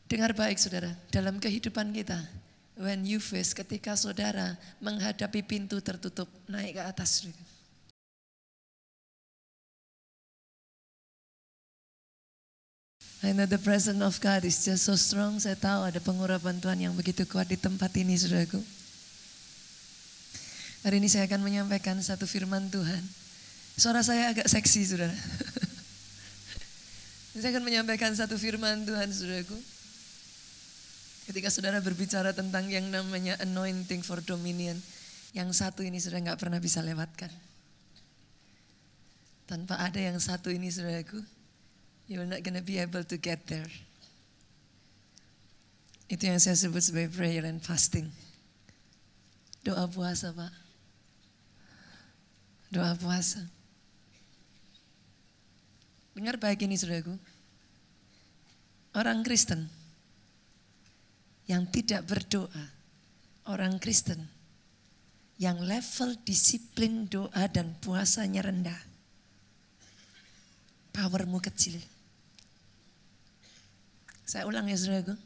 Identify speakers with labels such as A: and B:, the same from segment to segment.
A: Dengar baik saudara, dalam kehidupan kita, when you face, ketika saudara menghadapi pintu tertutup, naik ke atas. I know the presence of God is just so strong. Saya tahu ada pengurapan Tuhan yang begitu kuat di tempat ini, saudaraku. Hari ini saya akan menyampaikan satu firman Tuhan. Suara saya agak seksi, saudara. Saya akan menyampaikan satu firman Tuhan, saudaraku. Ketika saudara berbicara tentang yang namanya anointing for dominion, yang satu ini saudara nggak pernah bisa lewatkan. Tanpa ada yang satu ini, saudaraku, you're not gonna be able to get there. Itu yang saya sebut sebagai prayer and fasting. Doa puasa, Pak. Doa puasa. Dengar baik ini, saudaraku. Orang Kristen yang tidak berdoa, orang Kristen yang level disiplin doa dan puasanya rendah, powermu kecil. Saya ulang ya saudaraku.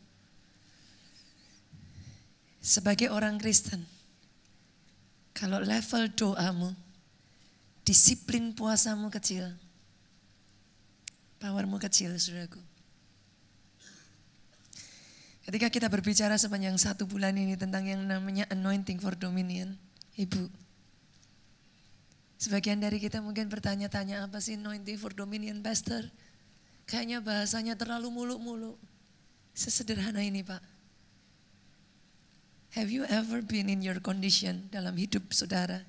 A: Sebagai orang Kristen, kalau level doamu, disiplin puasamu kecil, powermu kecil saudaraku. Ketika kita berbicara sepanjang 1 bulan ini tentang yang namanya anointing for dominion, Ibu, sebagian dari kita mungkin bertanya-tanya apa sih anointing for dominion, Pastor? Kayaknya bahasanya terlalu muluk-muluk. Sesederhana ini, Pak. Have you ever been in your condition dalam hidup saudara?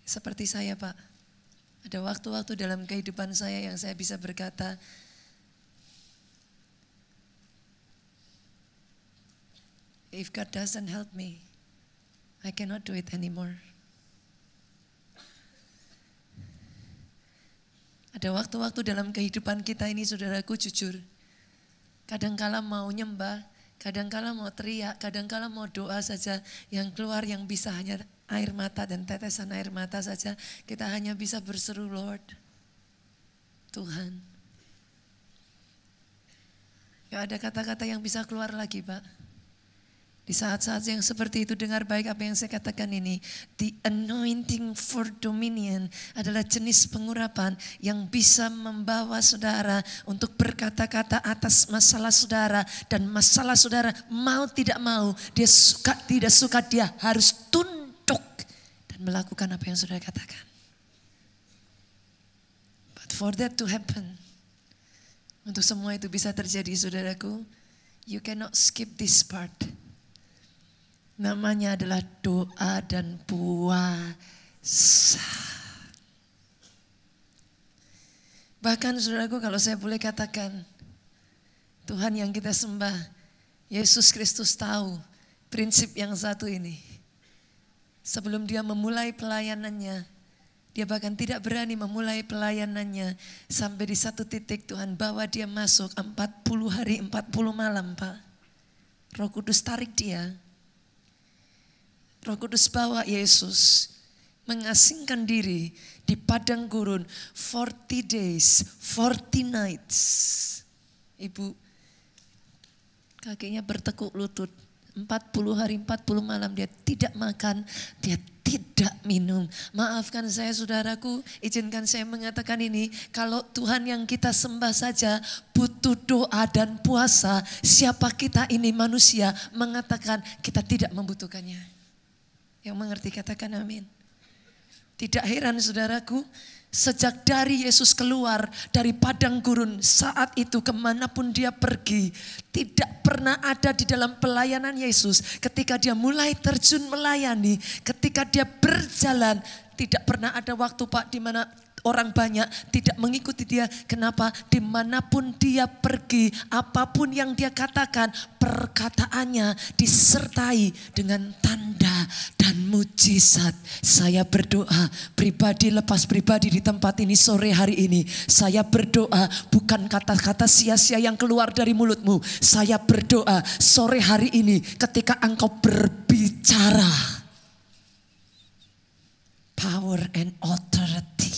A: Seperti saya, Pak. Ada waktu-waktu dalam kehidupan saya yang saya bisa berkata, if God doesn't help me, I cannot do it anymore. Ada waktu-waktu dalam kehidupan kita ini, saudaraku, jujur. Kadangkala mau nyembah, kadangkala mau teriak, kadangkala mau doa saja. Yang keluar yang bisa hanya air mata dan tetesan air mata saja. Kita hanya bisa berseru, Lord, Tuhan. Gak ada kata-kata yang bisa keluar lagi, Pak. Di saat-saat yang seperti itu, dengar baik apa yang saya katakan ini. The anointing for dominion adalah jenis pengurapan yang bisa membawa saudara untuk berkata-kata atas masalah saudara. Dan masalah saudara mau tidak mau, dia suka tidak suka, dia harus tunduk dan melakukan apa yang saudara katakan. But for that to happen, untuk semua itu bisa terjadi, saudaraku, you cannot skip this part. Namanya adalah doa dan puasa. Bahkan saudaraku, kalau saya boleh katakan, Tuhan yang kita sembah, Yesus Kristus, tahu prinsip yang satu ini. Sebelum dia memulai pelayanannya, dia bahkan tidak berani memulai pelayanannya sampai di satu titik Tuhan bawa dia masuk 40 hari 40 malam, Pak. Roh Kudus tarik dia. Roh Kudus bawa Yesus mengasingkan diri di padang gurun 40 days, 40 nights. Ibu, kakinya bertekuk lutut. 40 hari 40 malam dia tidak makan, dia tidak minum. Maafkan saya saudaraku, izinkan saya mengatakan ini. Kalau Tuhan yang kita sembah saja butuh doa dan puasa, siapa kita ini manusia mengatakan kita tidak membutuhkannya? Yang mengerti katakan amin. Tidak heran saudaraku, sejak dari Yesus keluar dari padang gurun, saat itu kemanapun dia pergi, tidak pernah ada di dalam pelayanan Yesus. Ketika dia mulai terjun melayani, ketika dia berjalan, tidak pernah ada waktu, Pak, di mana orang banyak tidak mengikuti dia. Kenapa? Dimanapun dia pergi, apapun yang dia katakan, perkataannya disertai dengan tanda dan mujizat. Saya berdoa pribadi lepas pribadi di tempat ini sore hari ini. Saya berdoa bukan kata-kata sia-sia yang keluar dari mulutmu. Saya berdoa sore hari ini ketika engkau berbicara, power and authority,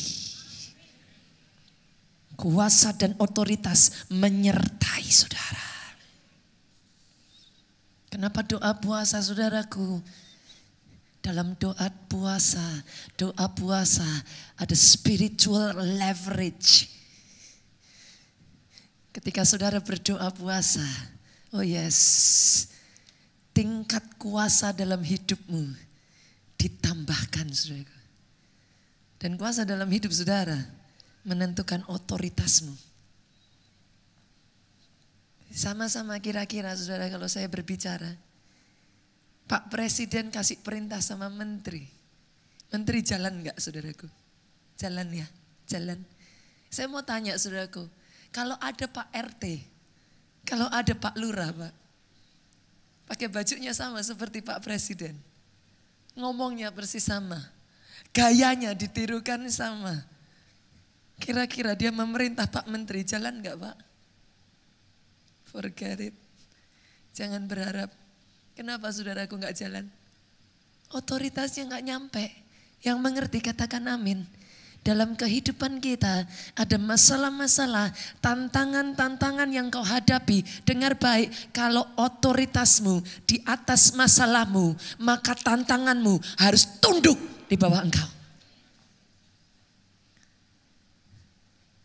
A: kuasa dan otoritas menyertai. menyertai saudara. Kenapa doa puasa saudaraku? Dalam doa puasa ada spiritual leverage. Ketika saudara berdoa puasa, oh yes, tingkat kuasa dalam hidupmu ditambahkan saudara. Dan kuasa dalam hidup saudara menentukan otoritasmu. Sama-sama kira-kira saudara kalau saya berbicara, Pak Presiden kasih perintah sama menteri. Menteri jalan enggak saudaraku? Jalan ya, jalan. Saya mau tanya saudaraku, kalau ada Pak RT, kalau ada Pak Lurah Pak, pakai bajunya sama seperti Pak Presiden. Ngomongnya persis sama. Gayanya ditirukan sama. Kira-kira dia memerintah Pak Menteri jalan enggak Pak? Forget it. Jangan berharap. Kenapa saudaraku enggak jalan? Otoritasnya enggak nyampe. Yang mengerti katakan amin. Dalam kehidupan kita ada masalah-masalah, tantangan-tantangan yang kau hadapi. Dengar baik, kalau otoritasmu di atas masalahmu, maka tantanganmu harus tunduk di bawah engkau.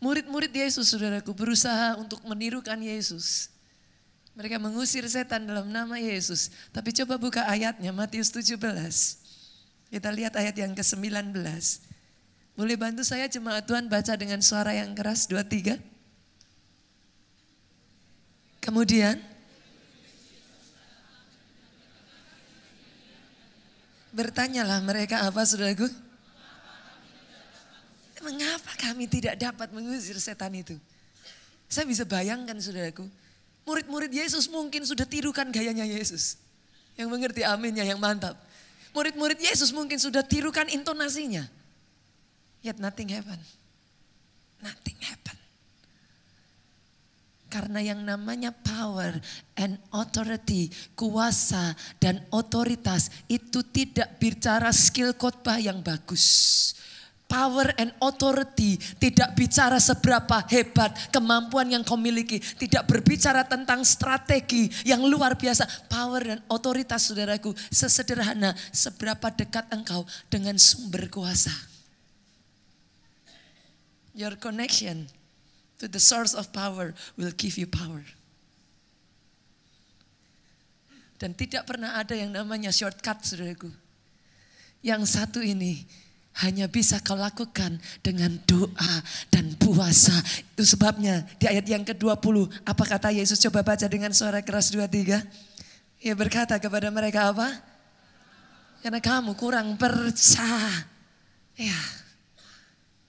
A: Murid-murid Yesus saudaraku berusaha untuk menirukan Yesus. Mereka mengusir setan dalam nama Yesus. Tapi coba buka ayatnya Matius 17. Kita lihat ayat yang ke-19. Boleh bantu saya jemaat Tuhan baca dengan suara yang keras 2, 3. Kemudian bertanyalah mereka apa saudaraku? Mengapa kami tidak dapat mengusir setan itu? Saya bisa bayangkan saudaraku. Murid-murid Yesus mungkin sudah tirukan gayanya Yesus. Yang mengerti aminnya yang mantap. Murid-murid Yesus mungkin sudah tirukan intonasinya. Yet nothing happen. Nothing happen. Karena yang namanya power and authority, kuasa dan otoritas itu tidak bicara skill khotbah yang bagus. Power and authority tidak bicara seberapa hebat kemampuan yang kau miliki. Tidak berbicara tentang strategi yang luar biasa. Power dan otoritas saudaraku sesederhana seberapa dekat engkau dengan sumber kuasa. Your connection to the source of power will give you power. Dan tidak pernah ada yang namanya shortcut saudaraku. Yang satu ini hanya bisa kau lakukan dengan doa dan puasa. Itu sebabnya di ayat yang ke-20. Apa kata Yesus? Coba baca dengan suara keras 2, 3. Ia berkata kepada mereka apa? Karena kamu kurang percaya. Ya.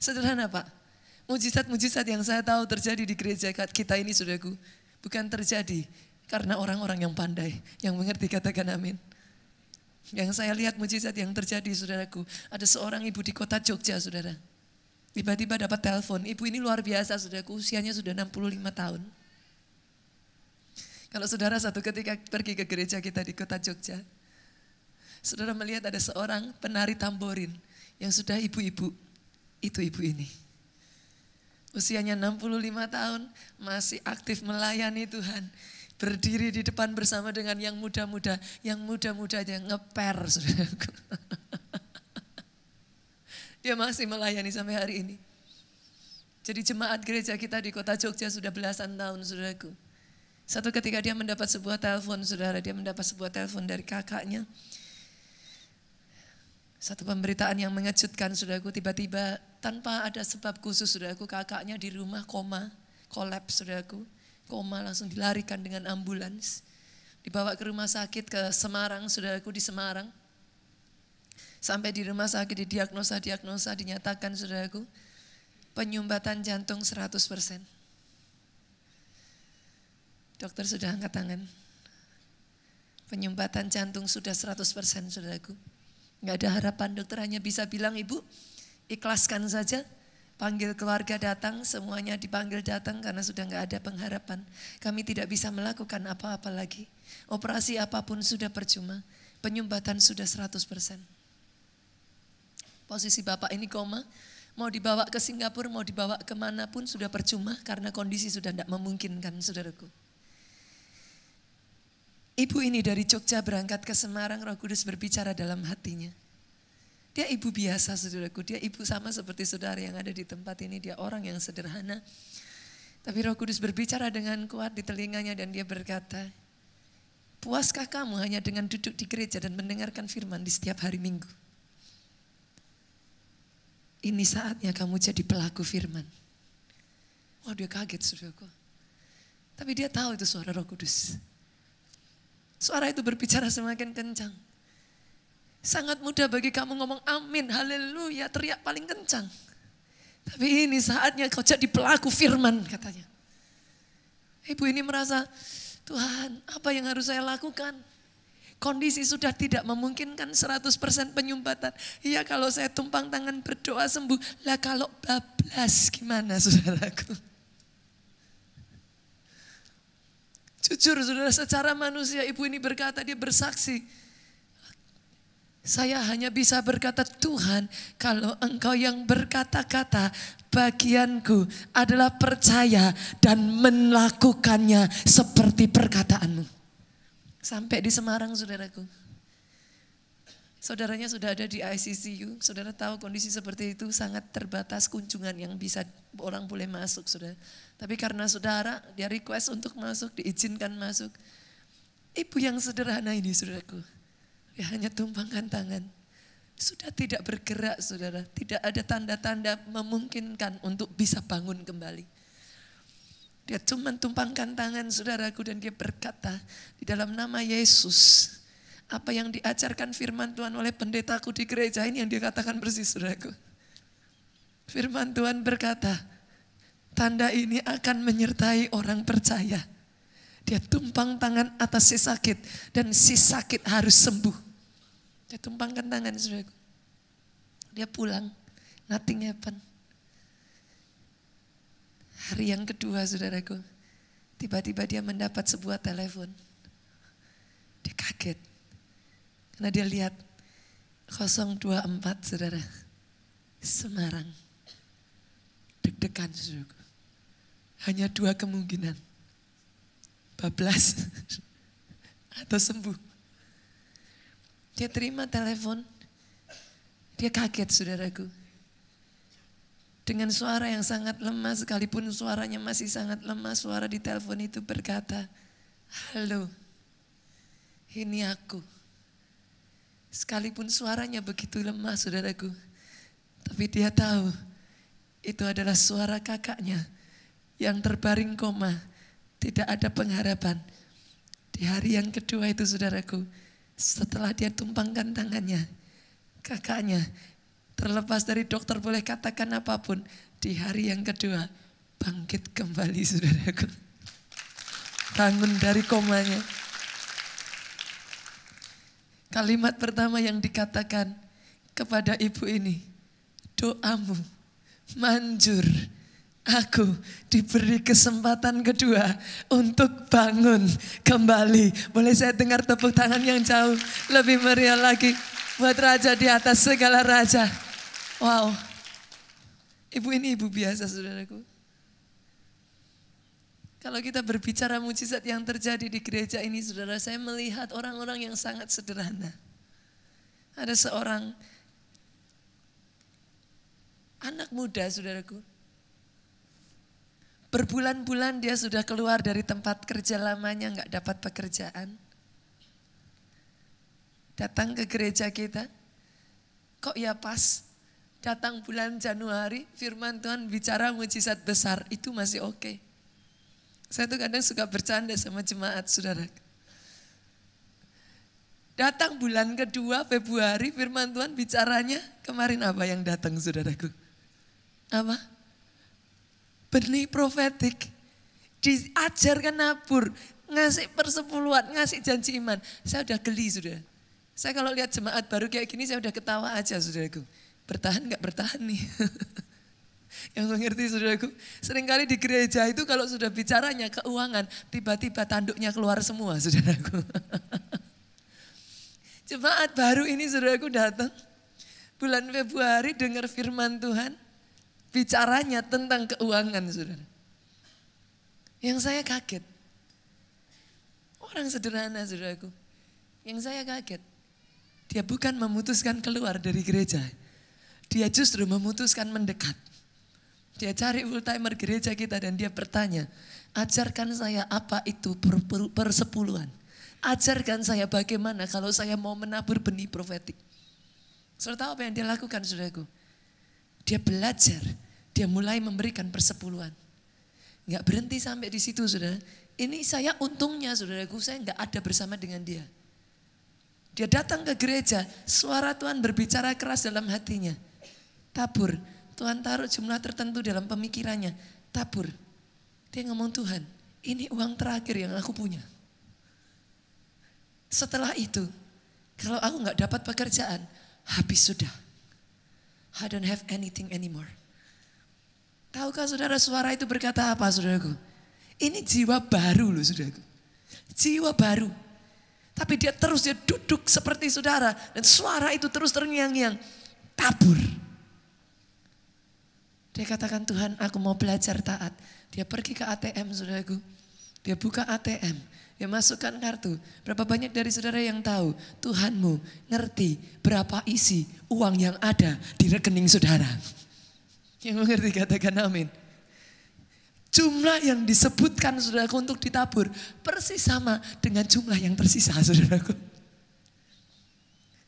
A: Sederhana Pak. Mujizat-mujizat yang saya tahu terjadi di gereja kita ini saudaraku. Bukan terjadi karena orang-orang yang pandai. Yang mengerti katakan amin. Yang saya lihat mujizat yang terjadi saudaraku. Ada seorang ibu di kota Jogja saudara. Tiba-tiba dapat telepon. Ibu ini luar biasa saudaraku. Usianya sudah 65 tahun. Kalau saudara satu ketika pergi ke gereja kita di kota Jogja. Saudara melihat ada seorang penari tamborin. Yang sudah ibu-ibu. Itu ibu ini. Usianya 65 tahun. Masih aktif melayani Tuhan. Berdiri di depan bersama dengan yang muda-muda. Yang muda-muda aja ngeper saudaraku. Dia masih melayani sampai hari ini. Jadi jemaat gereja kita di kota Jogja sudah belasan tahun saudaraku. Satu ketika dia mendapat sebuah telepon saudara. Dia mendapat sebuah telepon dari kakaknya. Satu pemberitaan yang mengejutkan saudaraku. Tiba-tiba tanpa ada sebab khusus saudaraku. Kakaknya di rumah koma. Kolaps saudaraku. Koma langsung dilarikan dengan ambulans. Dibawa ke rumah sakit ke Semarang, saudaraku di Semarang. Sampai di rumah sakit didiagnosa dinyatakan saudaraku. Penyumbatan jantung 100%. Dokter sudah angkat tangan. Penyumbatan jantung sudah 100% saudaraku. Gak ada harapan, dokter hanya bisa bilang ibu ikhlaskan saja. Panggil keluarga datang, semuanya dipanggil datang karena sudah gak ada pengharapan. Kami tidak bisa melakukan apa-apa lagi. Operasi apapun sudah percuma. Penyumbatan sudah 100%. Posisi bapak ini koma, Mau dibawa ke Singapura, mau dibawa kemanapun sudah percuma karena kondisi sudah tidak memungkinkan, saudaraku. Ibu ini dari Jogja berangkat ke Semarang, Roh Kudus berbicara dalam hatinya. Dia ibu biasa, saudaraku. Dia ibu sama seperti saudara yang ada di tempat ini. Dia orang yang sederhana. Tapi Roh Kudus berbicara dengan kuat di telinganya dan dia berkata, puaskah kamu hanya dengan duduk di gereja dan mendengarkan firman di setiap hari Minggu? Ini saatnya kamu jadi pelaku firman. Wah, dia kaget, saudaraku. Tapi dia tahu itu suara Roh Kudus. Suara itu berbicara semakin kencang. Sangat mudah bagi kamu ngomong amin, haleluya, teriak paling kencang. Tapi ini saatnya kau jadi pelaku firman, katanya. Ibu ini merasa, Tuhan, apa yang harus saya lakukan? Kondisi sudah tidak memungkinkan 100% penyumbatan. Iya, kalau saya tumpang tangan berdoa sembuh. Lah kalau bablas gimana, saudaraku? Jujur, saudara, secara manusia ibu ini berkata, dia bersaksi. Saya hanya bisa berkata, Tuhan, kalau engkau yang berkata-kata, bagianku adalah percaya dan melakukannya seperti perkataanmu. Sampai di Semarang, saudaraku. Saudaranya sudah ada di ICCU. Saudara tahu kondisi seperti itu sangat terbatas kunjungan yang bisa orang boleh masuk, saudara. Tapi karena saudara, dia request untuk masuk, diizinkan masuk. Ibu yang sederhana ini, saudaraku, dia hanya tumpangkan tangan. Sudah tidak bergerak, saudara. Tidak ada tanda-tanda memungkinkan untuk bisa bangun kembali. Dia cuma tumpangkan tangan, saudaraku, dan dia berkata, di dalam nama Yesus, apa yang diajarkan firman Tuhan oleh pendetaku di gereja ini yang dia katakan persis, saudaraku. Firman Tuhan berkata, tanda ini akan menyertai orang percaya. Dia tumpang tangan atas si sakit, dan si sakit harus sembuh. Dia tumpangkan tangan, saudaraku. Dia pulang, nothing happen. Hari yang kedua, saudaraku, tiba-tiba dia mendapat sebuah telepon. Dia kaget. Karena dia lihat 024, saudara. Semarang. Deg-degan, saudaraku. Hanya 2 kemungkinan. Bablas atau sembuh. Dia terima telepon. Dia kaget, saudaraku. Dengan suara yang sangat lemah, sekalipun suaranya masih sangat lemah, suara di telepon itu berkata, halo, ini aku. Sekalipun suaranya begitu lemah, saudaraku, tapi dia tahu itu adalah suara kakaknya yang terbaring koma, tidak ada pengharapan. Di hari yang kedua itu, saudaraku, setelah dia tumpangkan tangannya, kakaknya, terlepas dari dokter boleh katakan apapun, di hari yang kedua bangkit kembali, saudaraku. Bangun dari komanya. Kalimat pertama yang dikatakan kepada ibu ini, doamu manjur. Aku diberi kesempatan kedua untuk bangun kembali. Boleh saya dengar tepuk tangan yang jauh lebih meriah lagi buat Raja di atas segala raja. Wow, ibu ini ibu biasa, saudaraku. Kalau kita berbicara mujizat yang terjadi di gereja ini, saudara, saya melihat orang-orang yang sangat sederhana. Ada seorang anak muda, saudaraku. Berbulan-bulan dia sudah keluar dari tempat kerja lamanya, nggak dapat pekerjaan. Datang ke gereja kita, kok ya pas. Datang bulan Januari, firman Tuhan bicara mujizat besar, itu masih oke. Saya tuh kadang suka bercanda sama jemaat, saudara. Datang bulan kedua Februari, firman Tuhan bicaranya kemarin apa yang datang, saudaraku? Apa? Benih profetik. Diajarkan nabur, ngasih persepuluhan, ngasih janji iman. Saya udah geli, saudara. Saya kalau lihat jemaat baru kayak gini, saya udah ketawa aja, saudaraku. Bertahan gak bertahan nih. Yang mengerti, saudaraku, seringkali di gereja itu kalau sudah bicaranya keuangan, tiba-tiba tanduknya keluar semua, saudaraku. Jemaat baru ini, saudaraku, datang bulan Februari dengar firman Tuhan, bicaranya tentang keuangan, saudara. Yang saya kaget, orang sederhana, saudaraku. Yang saya kaget, dia bukan memutuskan keluar dari gereja. Dia justru memutuskan mendekat. Dia cari full timer gereja kita dan dia bertanya, ajarkan saya apa itu persepuluhan. Ajarkan saya bagaimana kalau saya mau menabur benih profetik. Saudara tahu apa yang dia lakukan, saudaraku? Dia belajar, dia mulai memberikan persepuluhan. Enggak berhenti sampai di situ, saudara. Ini saya untungnya, saudaraku, saya enggak ada bersama dengan dia. Dia datang ke gereja, suara Tuhan berbicara keras dalam hatinya. Tabur, Tuhan taruh jumlah tertentu dalam pemikirannya. Tabur, dia ngomong, Tuhan, ini uang terakhir yang aku punya. Setelah itu, kalau aku enggak dapat pekerjaan, habis sudah. I don't have anything anymore. Tahukah saudara suara itu berkata apa, saudaraku? Ini jiwa baru loh, saudaraku. Jiwa baru. Tapi dia duduk seperti saudara. Dan suara itu terus terngiang-ngiang. Tabur. Dia katakan, Tuhan, aku mau belajar taat. Dia pergi ke ATM, saudaraku. Dia buka ATM. Dia masukkan kartu. Berapa banyak dari saudara yang tahu Tuhanmu ngerti berapa isi uang yang ada di rekening saudara? Yang mengerti katakan amin. Jumlah yang disebutkan saudaraku untuk ditabur persis sama dengan jumlah yang tersisa, saudaraku.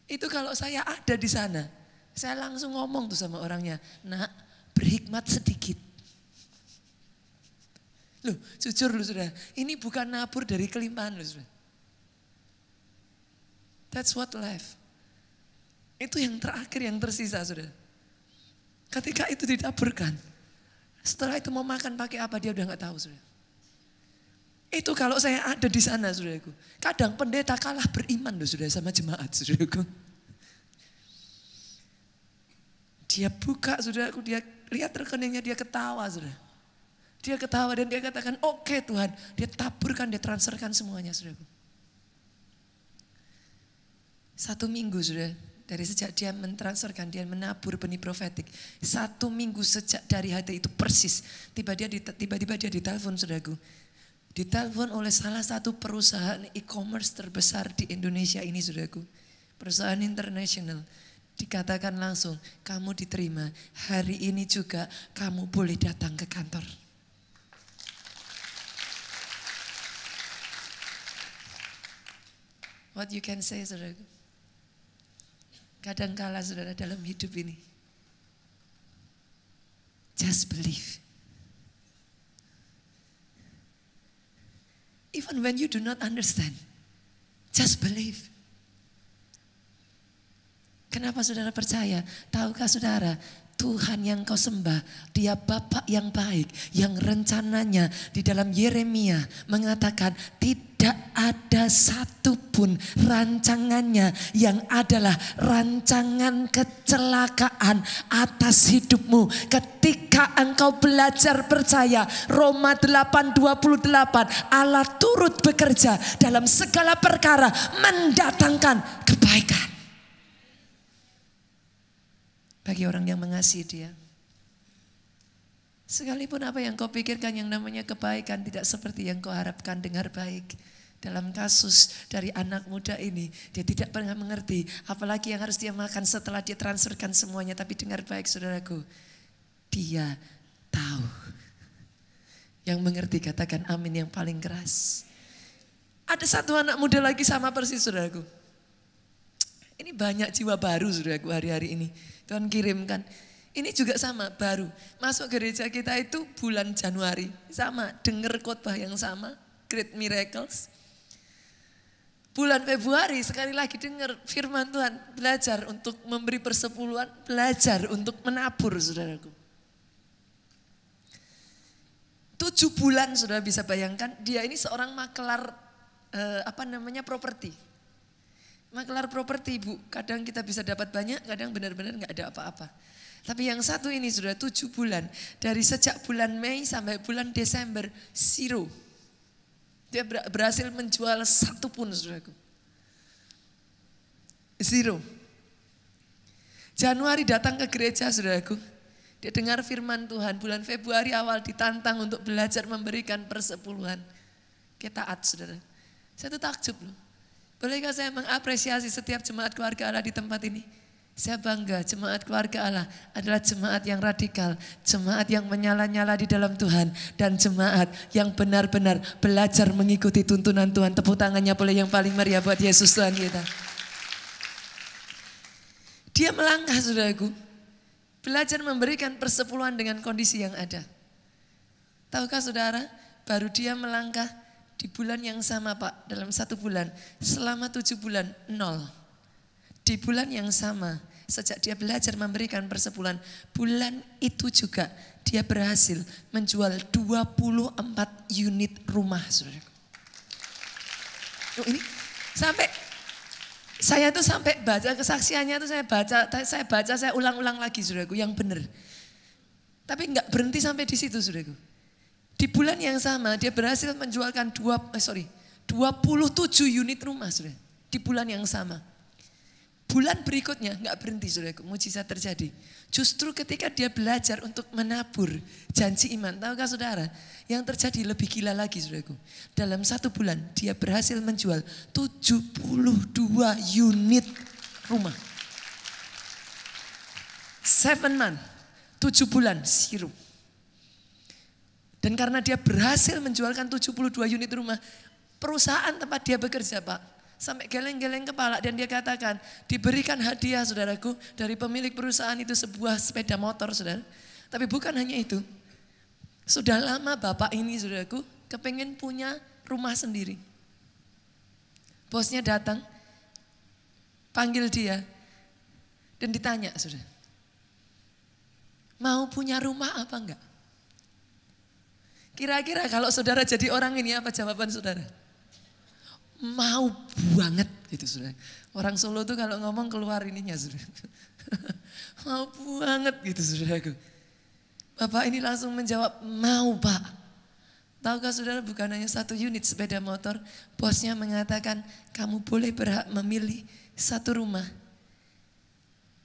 A: Itu kalau saya ada di sana, saya langsung ngomong tuh sama orangnya, nak, berhikmat sedikit. Loh, jujur loh saudara, ini bukan nabur dari kelimpahan loh saudara. That's what life. Itu yang terakhir yang tersisa saudara. Ketika itu ditaburkan, setelah itu mau makan pakai apa dia udah gak tahu saudara. Itu kalau saya ada di sana saudaraku. Kadang pendeta kalah beriman loh saudara sama jemaat saudaraku. Dia buka saudaraku, dia lihat rekeningnya, dia ketawa saudara. Dia ketawa dan dia katakan, oke Tuhan. Dia taburkan, dia transferkan semuanya saudaraku. 1 minggu saudara. Dari sejak dia mentransferkan, dia menabur benih profetik. 1 minggu sejak dari hari itu persis. Tiba-tiba dia ditelepon saudaraku. Ditelepon oleh salah satu perusahaan e-commerce terbesar di Indonesia ini saudaraku. Perusahaan internasional. Dikatakan langsung, kamu diterima. Hari ini juga kamu boleh datang ke kantor. What you can say saudaraku? Kadangkala saudara dalam hidup ini, just believe. Even when you do not understand, just believe. Kenapa saudara percaya? Tahukah saudara, Tuhan yang kau sembah, dia Bapa yang baik, yang rencananya di dalam Yeremia mengatakan tidak ada satupun rancangannya yang adalah rancangan kecelakaan atas hidupmu. Ketika engkau belajar percaya, Roma 8:28, Allah turut bekerja dalam segala perkara mendatangkan kebaikan. Bagi orang yang mengasihi dia. Sekalipun apa yang kau pikirkan yang namanya kebaikan tidak seperti yang kau harapkan, dengar baik. Dalam kasus dari anak muda ini, dia tidak pernah mengerti apalagi yang harus dia makan setelah dia transferkan semuanya. Tapi dengar baik saudaraku, dia tahu. Yang mengerti katakan amin yang paling keras. Ada satu anak muda lagi sama persis saudaraku. Ini banyak jiwa baru saudaraku hari-hari ini. Tuhan kirimkan. Ini juga sama, baru. Masuk gereja kita itu bulan Januari. Sama, dengar khotbah yang sama. Great Miracles. Bulan Februari sekali lagi dengar firman Tuhan. Belajar untuk memberi persepuluhan. Belajar untuk menabur saudaraku. 7 bulan saudara bisa bayangkan. Dia ini seorang makelar properti. Makelar properti Bu, kadang kita bisa dapat banyak, kadang benar-benar gak ada apa-apa. Tapi yang satu ini sudah 7 bulan, dari sejak bulan Mei sampai bulan Desember, 0. Dia berhasil menjual 1 pun saudaraku. 0. Januari datang ke gereja saudaraku, Dia dengar firman Tuhan, bulan Februari awal ditantang untuk belajar memberikan persepuluhan. Kita taat saudara. Saya tuh takjub loh. Bolehkah saya mengapresiasi setiap jemaat keluarga Allah di tempat ini? Saya bangga jemaat keluarga Allah adalah jemaat yang radikal. Jemaat yang menyala-nyala di dalam Tuhan. Dan jemaat yang benar-benar belajar mengikuti tuntunan Tuhan. Tepuk tangannya boleh yang paling meriah buat Yesus Tuhan kita. Dia melangkah saudaraku. Belajar memberikan persepuluhan dengan kondisi yang ada. Tahukah saudara, baru dia melangkah di bulan yang sama Pak, dalam 1 bulan, selama 7 bulan, 0. Di bulan yang sama, sejak dia belajar memberikan persepuluhan, bulan itu juga dia berhasil menjual 24 unit rumah saudaraku. Ini sampai saya tuh sampai baca kesaksiannya tuh saya ulang-ulang lagi saudaraku yang benar. Tapi enggak berhenti sampai di situ saudaraku. Di bulan yang sama dia berhasil menjualkan 27 unit rumah saudara. Di bulan yang sama. Bulan berikutnya enggak berhenti saudaraku, mujizat terjadi. Justru ketika dia belajar untuk menabur janji iman. Tahukah saudara, yang terjadi lebih gila lagi saudaraku. Dalam 1 bulan dia berhasil menjual 72 unit rumah. 7 months, 7 bulan, zero. Dan karena dia berhasil menjualkan 72 unit rumah, perusahaan tempat dia bekerja Pak, sampai geleng-geleng kepala dan dia katakan, diberikan hadiah saudaraku dari pemilik perusahaan itu sebuah sepeda motor saudara. Tapi bukan hanya itu, sudah lama bapak ini saudaraku kepengen punya rumah sendiri. Bosnya datang, panggil dia dan ditanya saudara, mau punya rumah apa enggak? Kira-kira kalau saudara jadi orang ini apa jawaban saudara? Mau banget gitu saudara. Orang Solo tuh kalau ngomong keluar ininya saudara. Mau banget gitu saudaraku. Bapak ini langsung menjawab, mau Pak. Tahukah saudara, bukan hanya 1 unit sepeda motor. Bosnya mengatakan kamu boleh berhak memilih 1 rumah.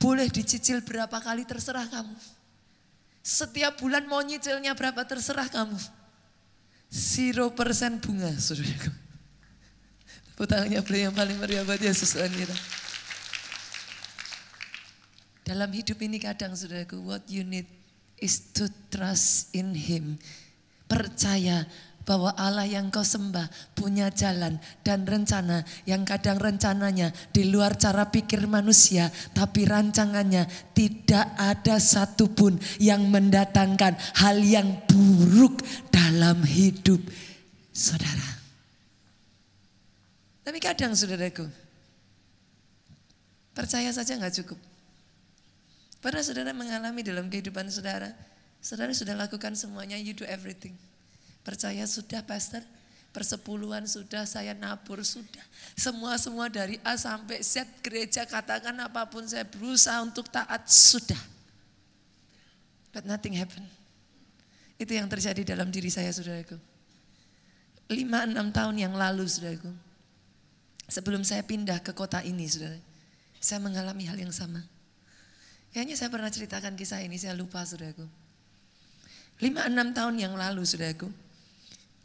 A: Boleh dicicil berapa kali terserah kamu. Setiap bulan mau nyicilnya berapa terserah kamu. 0% bunga saudaraku. Tangannya boleh yang paling meriah buat Yesus Tuhan kita. Dalam hidup ini kadang saudaraku, what you need is to trust in Him. Percaya bahwa Allah yang kau sembah punya jalan dan rencana yang kadang rencananya di luar cara pikir manusia, tapi rancangannya tidak ada satupun yang mendatangkan hal yang buruk dalam hidup saudara. Tapi kadang saudaraku, percaya saja gak cukup. Pernah saudara mengalami dalam kehidupan saudara, saudara sudah lakukan semuanya, you do everything. Percaya sudah pastor, persepuluhan sudah, saya nabur sudah. Semua dari A sampai Z, gereja katakan apapun saya berusaha untuk taat sudah. But nothing happen. Itu yang terjadi dalam diri saya saudaraku. 5-6 tahun yang lalu saudaraku. Sebelum saya pindah ke kota ini saudara, saya mengalami hal yang sama. Kayaknya saya pernah ceritakan kisah ini, saya lupa saudaraku. 5-6 tahun yang lalu saudaraku,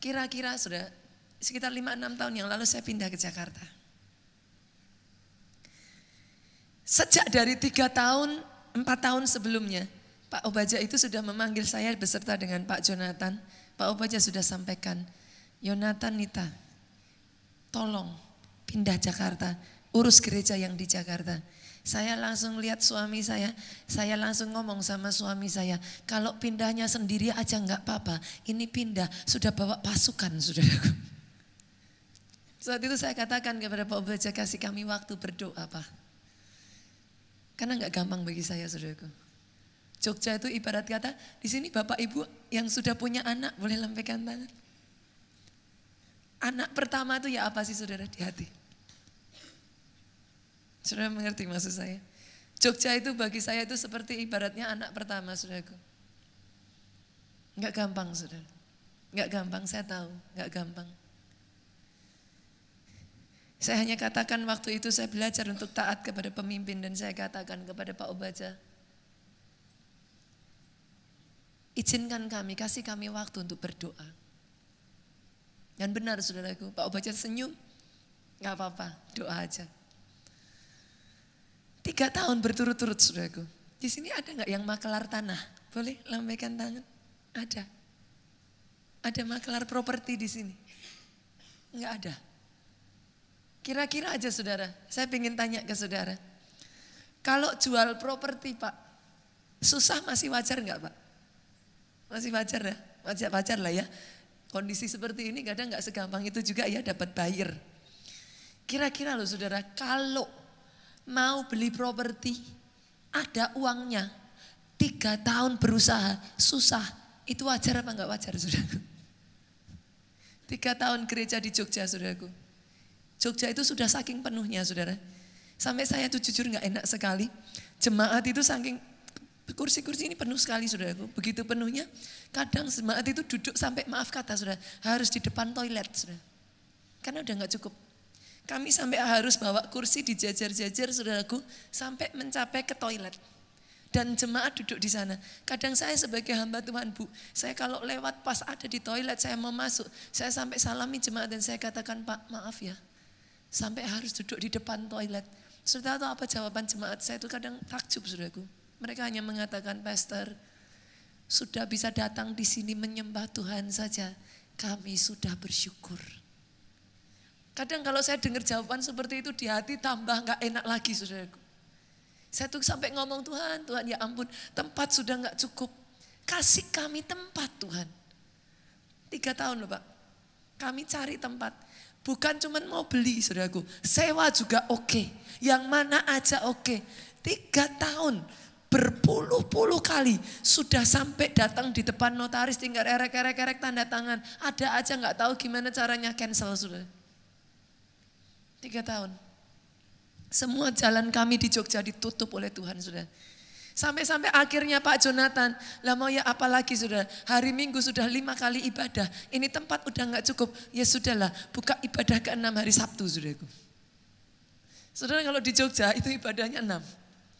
A: kira-kira saudara, sekitar 5-6 tahun yang lalu saya pindah ke Jakarta. Sejak dari 3 tahun, 4 tahun sebelumnya, Pak Obaja itu sudah memanggil saya beserta dengan Pak Jonathan. Pak Obaja sudah sampaikan, Yonatan Nita, tolong pindah Jakarta, urus gereja yang di Jakarta. Saya langsung lihat suami saya langsung ngomong sama suami saya, kalau pindahnya sendiri aja enggak apa-apa, ini pindah sudah bawa pasukan saudaraku. Saat itu saya katakan kepada Pak Obaja, kasih kami waktu berdoa Pak. Karena enggak gampang bagi saya saudaraku. Jogja itu ibarat kata, di sini Bapak Ibu yang sudah punya anak boleh lambaikan tangan. Anak pertama itu ya apa sih saudara di hati? Saudara mengerti maksud saya? Jogja itu bagi saya itu seperti ibaratnya anak pertama saudaraku. Enggak gampang saudara. Enggak gampang, saya tahu. Enggak gampang. Saya hanya katakan waktu itu saya belajar untuk taat kepada pemimpin dan saya katakan kepada Pak Obaja, izinkan kami, kasih kami waktu untuk berdoa. Dan benar saudaraku, Pak Obaja senyum, gak apa-apa, doa aja. 3 tahun berturut-turut saudaraku. Di sini ada gak yang makelar tanah? Boleh lambaikan tangan? Ada. Ada makelar properti di sini? Enggak ada. Kira-kira aja saudara, saya ingin tanya ke saudara. Kalau jual properti Pak, susah masih wajar enggak Pak? Masih wajar ya? Wajar lah ya. Kondisi seperti ini kadang enggak segampang itu juga ya dapat buyer. Kira-kira loh saudara, kalau mau beli properti, ada uangnya, 3 tahun berusaha, susah. Itu wajar apa enggak wajar saudara? 3 tahun gereja di Jogja saudaraku. Jogja itu sudah saking penuhnya saudara. Sampai saya tuh jujur gak enak sekali. Jemaat itu saking, kursi-kursi ini penuh sekali saudaraku. Begitu penuhnya, kadang jemaat itu duduk sampai maaf kata saudara, harus di depan toilet saudara. Karena udah gak cukup. Kami sampai harus bawa kursi dijajar-jajar saudaraku, sampai mencapai ke toilet. Dan jemaat duduk di sana. Kadang saya sebagai hamba Tuhan Bu, saya kalau lewat pas ada di toilet saya mau masuk, saya sampai salami jemaat dan saya katakan Pak maaf ya, sampai harus duduk di depan toilet. Saudara tahu apa jawaban jemaat? Saya itu kadang takjub saudaraku. Mereka hanya mengatakan Pastor, sudah bisa datang di sini menyembah Tuhan saja, kami sudah bersyukur. Kadang kalau saya dengar jawaban seperti itu di hati tambah gak enak lagi saudaraku. Saya tuh sampai ngomong Tuhan ya ampun tempat sudah gak cukup. Kasih kami tempat Tuhan. 3 tahun loh Pak. Kami cari tempat. Bukan cuma mau beli saudaraku. Sewa juga oke. Yang mana aja oke. 3 tahun. Berpuluh-puluh kali. Sudah sampai datang di depan notaris tinggal erek tanda tangan. Ada aja gak tahu gimana caranya cancel saudara. 3 tahun. Semua jalan kami di Jogja ditutup oleh Tuhan saudara. Sampai akhirnya Pak Jonathan, lah mau ya apa lagi saudara, hari Minggu sudah 5 kali ibadah, ini tempat udah gak cukup, ya sudahlah buka ibadah ke-6 hari Sabtu saudaraku. Saudara kalau di Jogja itu ibadahnya 6,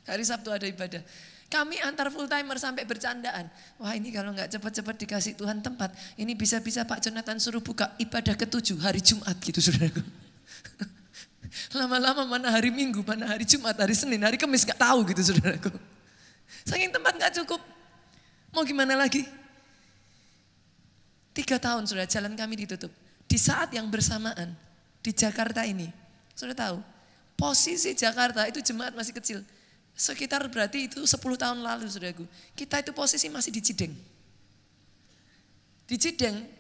A: hari Sabtu ada ibadah. Kami antar full timer sampai bercandaan, wah ini kalau gak cepat-cepat dikasih Tuhan tempat, ini bisa-bisa Pak Jonathan suruh buka ibadah ke-7 hari Jumat gitu saudaraku. Lama-lama mana hari Minggu, mana hari Jumat, hari Senin, hari Kamis gak tahu gitu saudaraku. Saking tempat gak cukup. Mau gimana lagi? 3 tahun sudah jalan kami ditutup. Di saat yang bersamaan di Jakarta ini, sudah tahu posisi Jakarta itu jemaat masih kecil. Sekitar berarti itu 10 tahun lalu saudaraku. Kita itu posisi masih di Cideng. Di Cideng,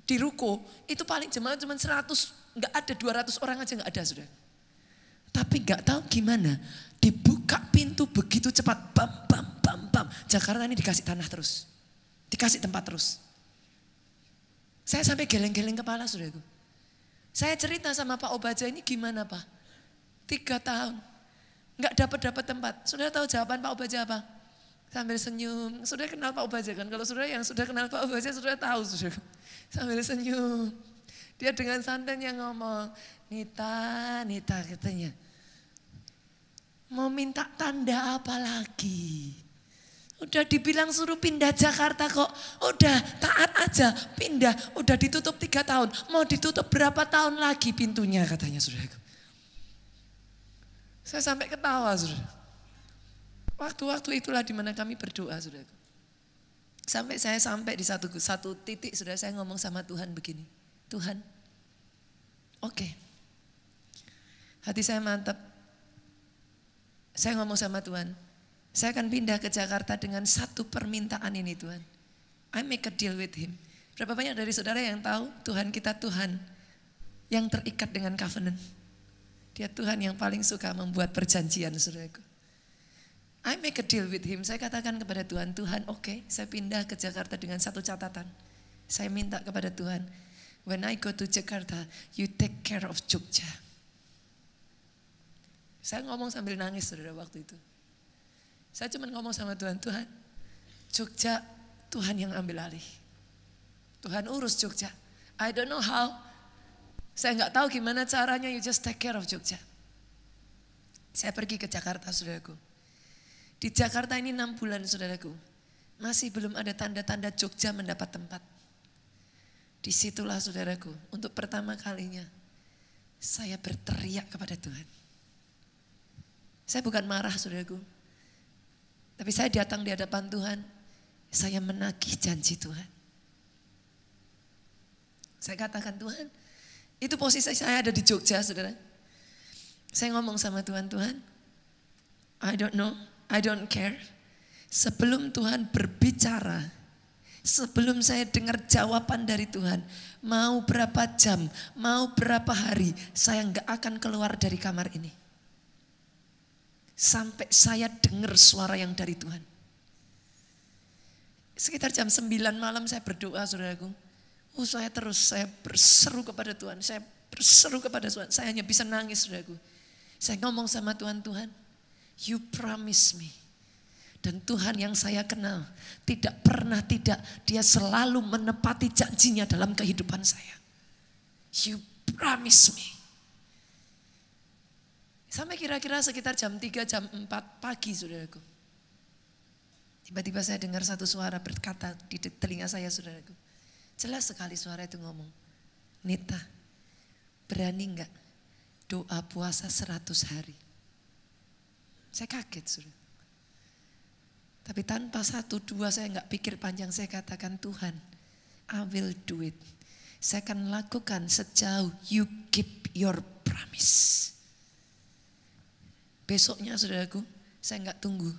A: di Ruko, itu paling jemaat cuma 100, enggak ada 200 orang aja enggak ada sudah. Tapi enggak tahu gimana, dibuka pintu begitu cepat, bam. Jakarta ini dikasih tanah terus, dikasih tempat terus. Saya sampai geleng-geleng kepala saudaraku. Saya cerita sama Pak Obaja ini gimana Pak? 3 tahun, enggak dapat tempat. Saudara tahu jawaban Pak Obaja apa? Sambil senyum, saudara kenal Pak Obaja kan? Kalau saudara yang sudah kenal Pak Obaja, saudara tahu saudara. Sambil senyum. Dia dengan santainya ngomong, Nita katanya. Mau minta tanda apa lagi? Udah dibilang suruh pindah Jakarta kok. Udah taat aja, pindah. Udah ditutup 3 tahun. Mau ditutup berapa tahun lagi pintunya katanya saudara. Saya sampai ketawa saudara. Waktu-waktu itulah dimana kami berdoa saudara. Sampai saya sampai di satu titik saudara, saya ngomong sama Tuhan begini. Tuhan, oke. Hati saya mantap. Saya ngomong sama Tuhan, saya akan pindah ke Jakarta dengan satu permintaan ini Tuhan. I make a deal with him. Berapa banyak dari saudara yang tahu Tuhan kita Tuhan yang terikat dengan covenant. Dia Tuhan yang paling suka membuat perjanjian saudaraku. I make a deal with him. Saya katakan kepada Tuhan, Tuhan oke, saya pindah ke Jakarta dengan satu catatan. Saya minta kepada Tuhan, when I go to Jakarta, you take care of Jogja. Saya ngomong sambil nangis saudara waktu itu. Saya cuma ngomong sama Tuhan, Tuhan, Jogja Tuhan yang ambil alih. Tuhan urus Jogja. I don't know how. Saya nggak tahu gimana caranya, you just take care of Jogja. Saya pergi ke Jakarta saudaraku. Di Jakarta ini 6 bulan saudaraku. Masih belum ada tanda-tanda Jogja mendapat tempat. Disitulah saudaraku, untuk pertama kalinya saya berteriak kepada Tuhan. Saya bukan marah saudaraku, tapi saya datang di hadapan Tuhan, saya menagih janji Tuhan. Saya katakan, Tuhan, itu posisi saya ada di Jogja saudara. Saya ngomong sama Tuhan, Tuhan, I don't know, I don't care. Sebelum Tuhan berbicara, sebelum saya dengar jawaban dari Tuhan, mau berapa jam, mau berapa hari, saya enggak akan keluar dari kamar ini. Sampai saya dengar suara yang dari Tuhan. Sekitar jam 9 malam saya berdoa saudaraku. Saya berseru kepada Tuhan, saya berseru kepada Tuhan. Saya hanya bisa nangis saudaraku. Saya ngomong sama Tuhan, Tuhan, you promise me. Dan Tuhan yang saya kenal tidak pernah tidak, dia selalu menepati janjinya dalam kehidupan saya. You promise me. Sampai kira-kira sekitar jam 3, jam 4 pagi saudaraku. Tiba-tiba saya dengar satu suara berkata di telinga saya saudaraku. Jelas sekali suara itu ngomong, Nita, berani enggak doa puasa 100 hari? Saya kaget saudara. Tapi tanpa 1, 2 saya enggak pikir panjang, saya katakan Tuhan, I will do it. Saya akan lakukan sejauh you keep your promise. Besoknya saudaraku, saya enggak tunggu.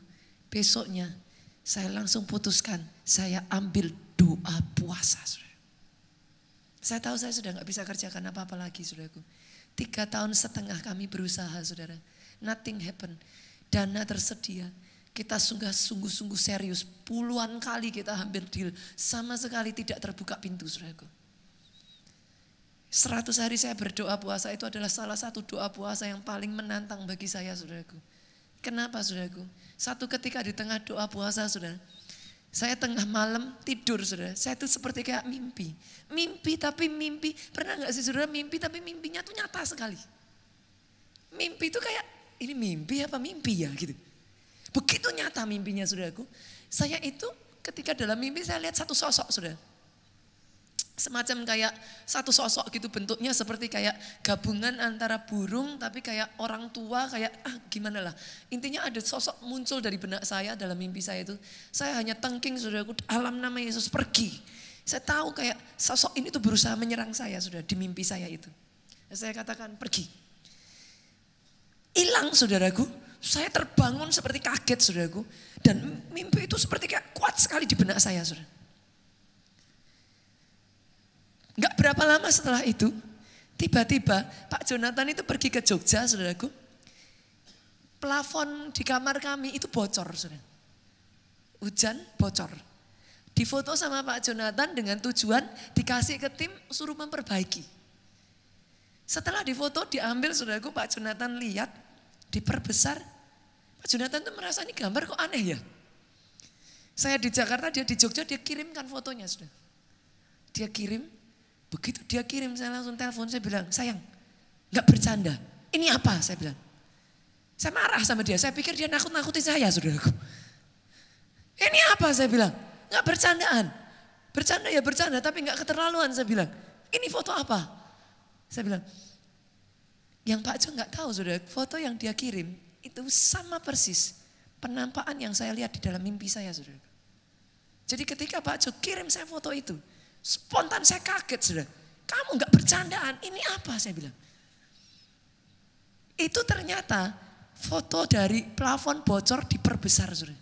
A: Besoknya saya langsung putuskan, saya ambil doa puasa saudara. Saya tahu saya sudah enggak bisa kerjakan apa-apa lagi saudaraku. 3,5 tahun kami berusaha saudara. Nothing happen. Dana tersedia. Kita sungguh-sungguh serius. Puluhan kali kita hampir deal. Sama sekali tidak terbuka pintu saudaraku. 100 hari saya berdoa puasa itu adalah salah satu doa puasa yang paling menantang bagi saya saudaraku. Kenapa saudaraku? Satu ketika di tengah doa puasa saudara. Saya tengah malam tidur saudara. Saya itu seperti kayak mimpi. Mimpi tapi mimpi. Pernah gak sih saudara mimpi tapi mimpinya tuh nyata sekali. Mimpi itu kayak ini mimpi apa mimpi ya gitu. Begitu nyata mimpinya saudaraku. Saya itu ketika dalam mimpi saya lihat satu sosok saudara. Semacam kayak satu sosok gitu bentuknya seperti kayak gabungan antara burung tapi kayak orang tua kayak gimana lah. Intinya ada sosok muncul dari benak saya dalam mimpi saya itu. Saya hanya tengking saudaraku, alam nama Yesus pergi. Saya tahu kayak sosok ini tuh berusaha menyerang saya saudara di mimpi saya itu. Saya katakan pergi. Hilang saudaraku. Saya terbangun seperti kaget saudaraku. Dan mimpi itu seperti kayak kuat sekali di benak saya saudara. Gak berapa lama setelah itu, tiba-tiba Pak Jonathan itu pergi ke Jogja saudaraku. Plafon di kamar kami itu bocor saudara. Hujan bocor. Difoto sama Pak Jonathan dengan tujuan dikasih ke tim suruh memperbaiki. Setelah difoto diambil saudaraku, Pak Jonathan lihat, diperbesar. Pak Jonathan tuh merasa ini gambar kok aneh ya. Saya di Jakarta, dia di Jogja, dia kirimkan fotonya sudah. Dia kirim, begitu dia kirim saya langsung telepon, saya bilang, sayang gak bercanda, ini apa saya bilang. Saya marah sama dia, saya pikir dia nakut-nakuti saya saudaraku. Ini apa saya bilang, gak bercandaan. Bercanda ya bercanda tapi gak keterlaluan saya bilang. Ini foto apa? Saya bilang, yang Pak Jo gak tahu saudara, foto yang dia kirim itu sama persis penampakan yang saya lihat di dalam mimpi saya saudara. Jadi ketika Pak Jo kirim saya foto itu, spontan saya kaget saudara. Kamu gak bercandaan, ini apa saya bilang. Itu ternyata foto dari plafon bocor diperbesar saudara.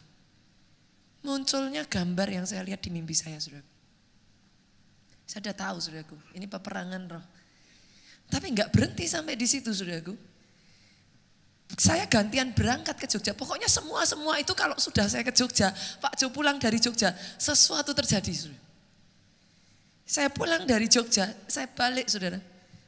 A: Munculnya gambar yang saya lihat di mimpi saya saudara. Saya sudah tahu saudaraku, ini peperangan roh. Tapi gak berhenti sampai di situ saudaraku. Saya gantian berangkat ke Jogja. Pokoknya semua itu kalau sudah saya ke Jogja, Pak Jo pulang dari Jogja, sesuatu terjadi saudara. Saya pulang dari Jogja, saya balik saudara.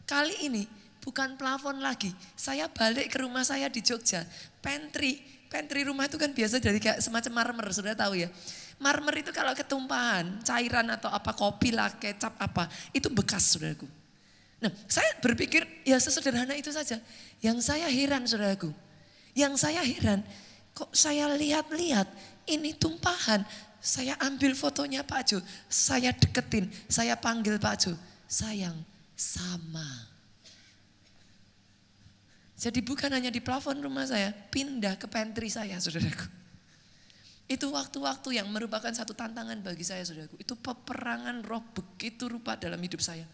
A: Kali ini bukan plafon lagi, saya balik ke rumah saya di Jogja. Pantry rumah itu kan biasa dari kayak semacam marmer, saudara tahu ya. Marmer itu kalau ketumpahan, cairan atau apa, kopi lah, kecap apa, itu bekas saudaraku. Nah saya berpikir ya sesederhana itu saja. Yang saya heran saudaraku, kok saya lihat-lihat ini tumpahan Saya ambil fotonya Pak Jo, saya deketin, saya panggil Pak Jo. Sayang, sama. Jadi bukan hanya di plafon rumah saya, pindah ke pantry saya, saudaraku. Itu waktu-waktu yang merupakan satu tantangan bagi saya, saudaraku. Itu peperangan roh begitu rupa dalam hidup saya.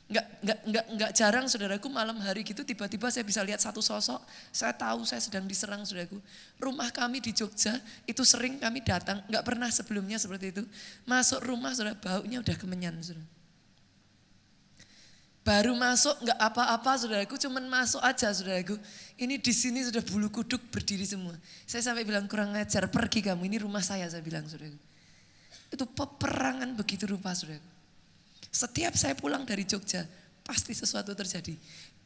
A: Enggak jarang, saudaraku, malam hari gitu tiba-tiba saya bisa lihat satu sosok. Saya tahu saya sedang diserang, saudaraku. Rumah kami di Jogja itu sering kami datang, enggak pernah sebelumnya seperti itu. Masuk rumah, saudara, baunya udah kemenyan, saudara. Baru masuk enggak apa-apa, saudaraku, cuman masuk aja, saudaraku. Ini di sini sudah bulu kuduk berdiri semua. Saya sampai bilang, kurang ajar, pergi kamu, ini rumah saya bilang, saudaraku. Itu peperangan begitu rupa, saudaraku. Setiap saya pulang dari Jogja, pasti sesuatu terjadi.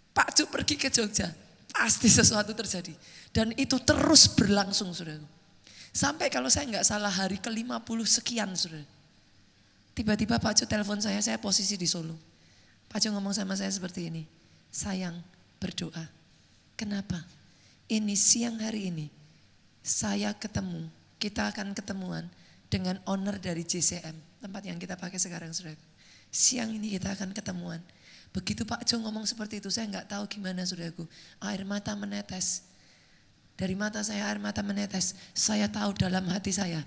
A: Pak Jo pergi ke Jogja, pasti sesuatu terjadi. Dan itu terus berlangsung, saudara. Sampai kalau saya nggak salah hari ke-50 sekian, saudara. Tiba-tiba Pak Jo telepon saya posisi di Solo. Pak Jo ngomong sama saya seperti ini, sayang, berdoa. Kenapa? Ini siang hari ini, saya ketemu, kita akan ketemuan dengan owner dari JCM, tempat yang kita pakai sekarang, saudara. Siang ini kita akan ketemuan. Begitu Pak Jo ngomong seperti itu, saya nggak tahu gimana, saudaraku. Air mata menetes. Dari mata saya air mata menetes. Saya tahu dalam hati saya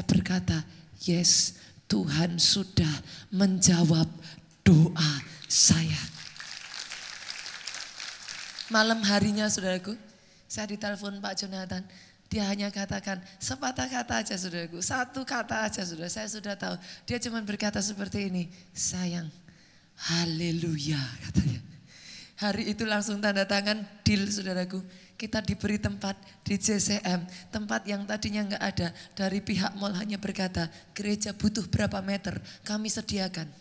A: berkata, yes, Tuhan sudah menjawab doa saya. Malam harinya, saudaraku, saya ditelepon Pak Jonathan. Dia hanya katakan sepatah kata aja, saudaraku. Satu kata aja, saudara. Saya sudah tahu. Dia cuma berkata seperti ini. Sayang, haleluya, katanya. Hari itu langsung tanda tangan, deal, saudaraku. Kita diberi tempat di JCM. Tempat yang tadinya enggak ada. Dari pihak mall hanya berkata, gereja butuh berapa meter, kami sediakan.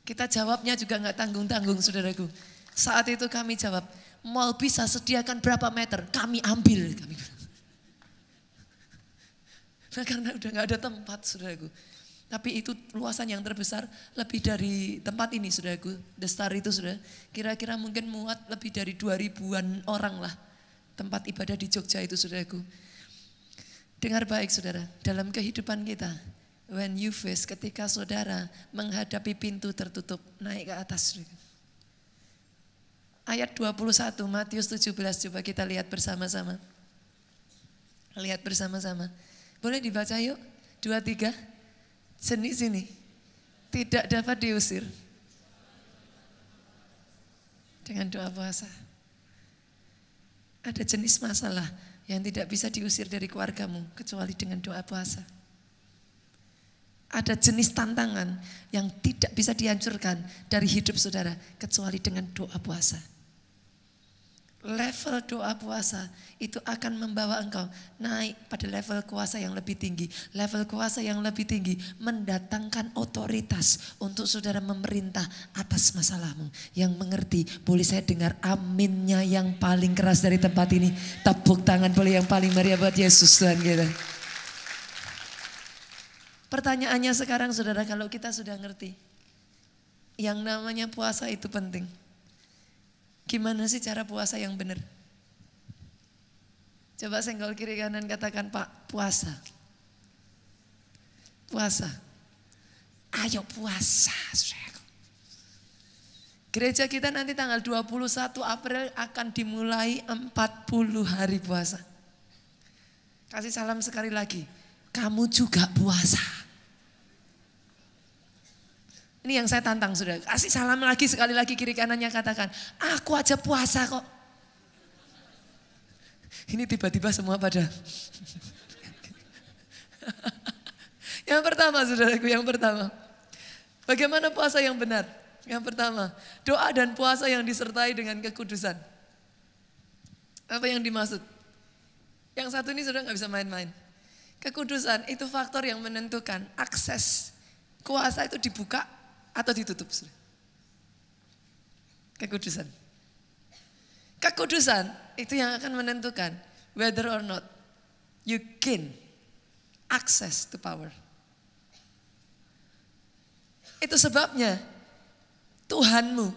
A: Kita jawabnya juga enggak tanggung-tanggung, saudaraku. Saat itu kami jawab, mall bisa sediakan berapa meter, kami ambil. Nah, karena udah gak ada tempat, saudaraku. Tapi itu luasan yang terbesar lebih dari tempat ini, saudaraku. The Star itu, saudara, kira-kira mungkin muat lebih dari 2000-an orang lah. Tempat ibadah di Jogja itu, saudaraku. Dengar baik, saudara, dalam kehidupan kita, when you face, ketika saudara menghadapi pintu tertutup, naik ke atas, saudara. Ayat 21 Matius 17, coba kita lihat bersama-sama. Lihat bersama-sama. Boleh dibaca yuk, 2, 3. Jenis ini tidak dapat diusir dengan doa puasa. Ada jenis masalah yang tidak bisa diusir dari keluargamu kecuali dengan doa puasa. Ada jenis tantangan yang tidak bisa dihancurkan dari hidup saudara kecuali dengan doa puasa. Level doa puasa itu akan membawa engkau naik pada level kuasa yang lebih tinggi. Level kuasa yang lebih tinggi mendatangkan otoritas untuk saudara memerintah atas masalahmu. Yang mengerti, boleh saya dengar aminnya yang paling keras dari tempat ini. Tepuk tangan boleh yang paling meriah buat Yesus Tuhan kita. Pertanyaannya sekarang, saudara, kalau kita sudah ngerti yang namanya puasa itu penting. Gimana sih cara puasa yang benar? Coba senggol kiri kanan, katakan, Pak, puasa. Puasa. Ayo puasa, saudara. Gereja kita nanti tanggal 21 April akan dimulai 40 hari puasa. Kasih salam sekali lagi. Kamu juga puasa. Ini yang saya tantang, saudara. Kasih salam lagi sekali lagi kiri kanannya, katakan, aku aja puasa kok. Ini tiba-tiba semua pada. Yang pertama, saudaraku, yang pertama. Bagaimana puasa yang benar? Yang pertama, doa dan puasa yang disertai dengan kekudusan. Apa yang dimaksud? Yang satu ini saudara gak bisa main-main. Kekudusan itu faktor yang menentukan akses kuasa itu dibuka atau ditutup. Kekudusan. Kekudusan itu yang akan menentukan whether or not you gain access to power. Itu sebabnya Tuhanmu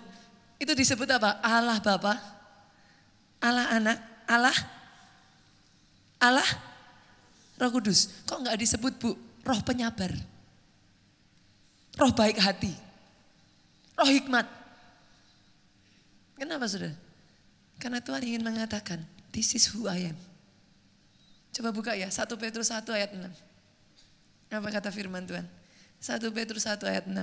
A: itu disebut apa? Allah Bapa, Allah Anak, Allah Roh Kudus. Kok nggak disebut Bu? Roh penyabar. Roh baik hati. Roh hikmat. Kenapa saudara? Karena Tuhan ingin mengatakan, this is who I am. Coba buka ya, 1 Petrus 1 ayat 6. Apa kata firman Tuhan? 1 Petrus 1 ayat 6.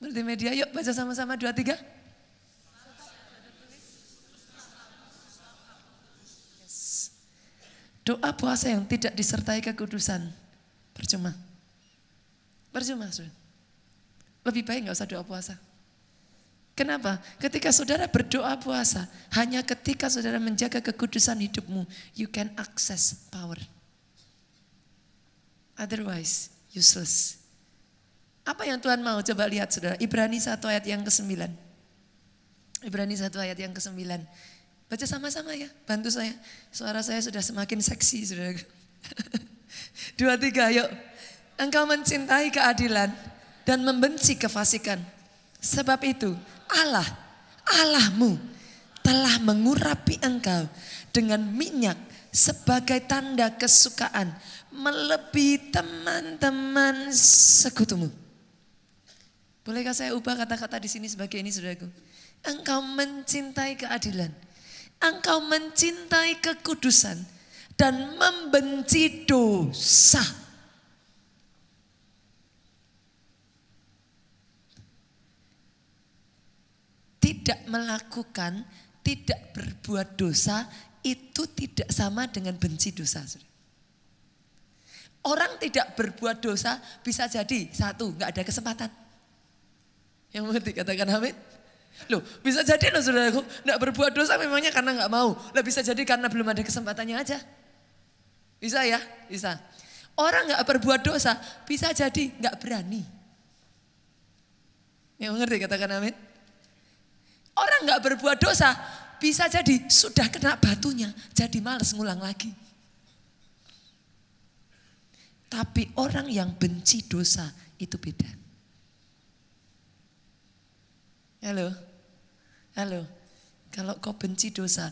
A: Multimedia, yuk baca sama-sama 2, 3. Yes. Doa puasa yang tidak disertai kekudusan, percuma. Percuma, saudara. Lebih baik gak usah doa puasa. Kenapa? Ketika saudara berdoa puasa, hanya ketika saudara menjaga kekudusan hidupmu, you can access power. Otherwise, useless. Apa yang Tuhan mau? Coba lihat saudara. Ibrani 1 ayat yang ke-9. Ibrani 1 ayat yang ke-9. Baca sama-sama ya, bantu saya. Suara saya sudah semakin seksi saudara. 2, 3, yuk. Engkau mencintai keadilan dan membenci kefasikan. Sebab itu Allahmu telah mengurapi engkau dengan minyak sebagai tanda kesukaan melebihi teman-teman sekutumu. Bolehkah saya ubah kata-kata di sini sebagai ini saudaraku? Engkau mencintai keadilan, engkau mencintai kekudusan dan membenci dosa. Tidak melakukan, tidak berbuat dosa itu tidak sama dengan benci dosa. Orang tidak berbuat dosa bisa jadi satu, nggak ada kesempatan. Yang mengerti katakan amin. Loh, bisa jadi loh saudaraku, nggak berbuat dosa memangnya karena nggak mau. Lah bisa jadi karena belum ada kesempatannya aja. Bisa ya, bisa. Orang nggak berbuat dosa bisa jadi nggak berani. Yang mengerti katakan amin. Orang nggak berbuat dosa bisa jadi sudah kena batunya, jadi malas ngulang lagi. Tapi orang yang benci dosa itu beda. Halo, halo. Kalau kau benci dosa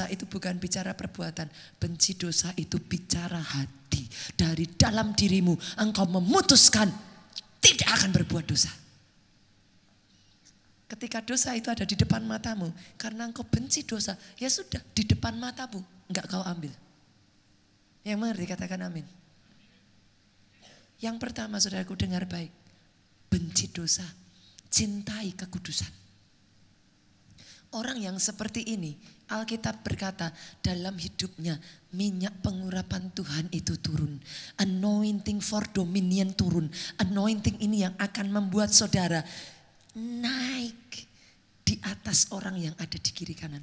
A: itu bukan bicara perbuatan. Benci dosa itu bicara hati. Dari dalam dirimu engkau memutuskan tidak akan berbuat dosa. Ketika dosa itu ada di depan matamu, karena engkau benci dosa, ya sudah di depan matamu, enggak kau ambil. Yang mengerti katakan amin. Yang pertama saudaraku dengar baik, benci dosa, cintai kekudusan. Orang yang seperti ini, Alkitab berkata dalam hidupnya minyak pengurapan Tuhan itu turun. Anointing for dominion turun. Anointing ini yang akan membuat saudara naik di atas orang yang ada di kiri kanan.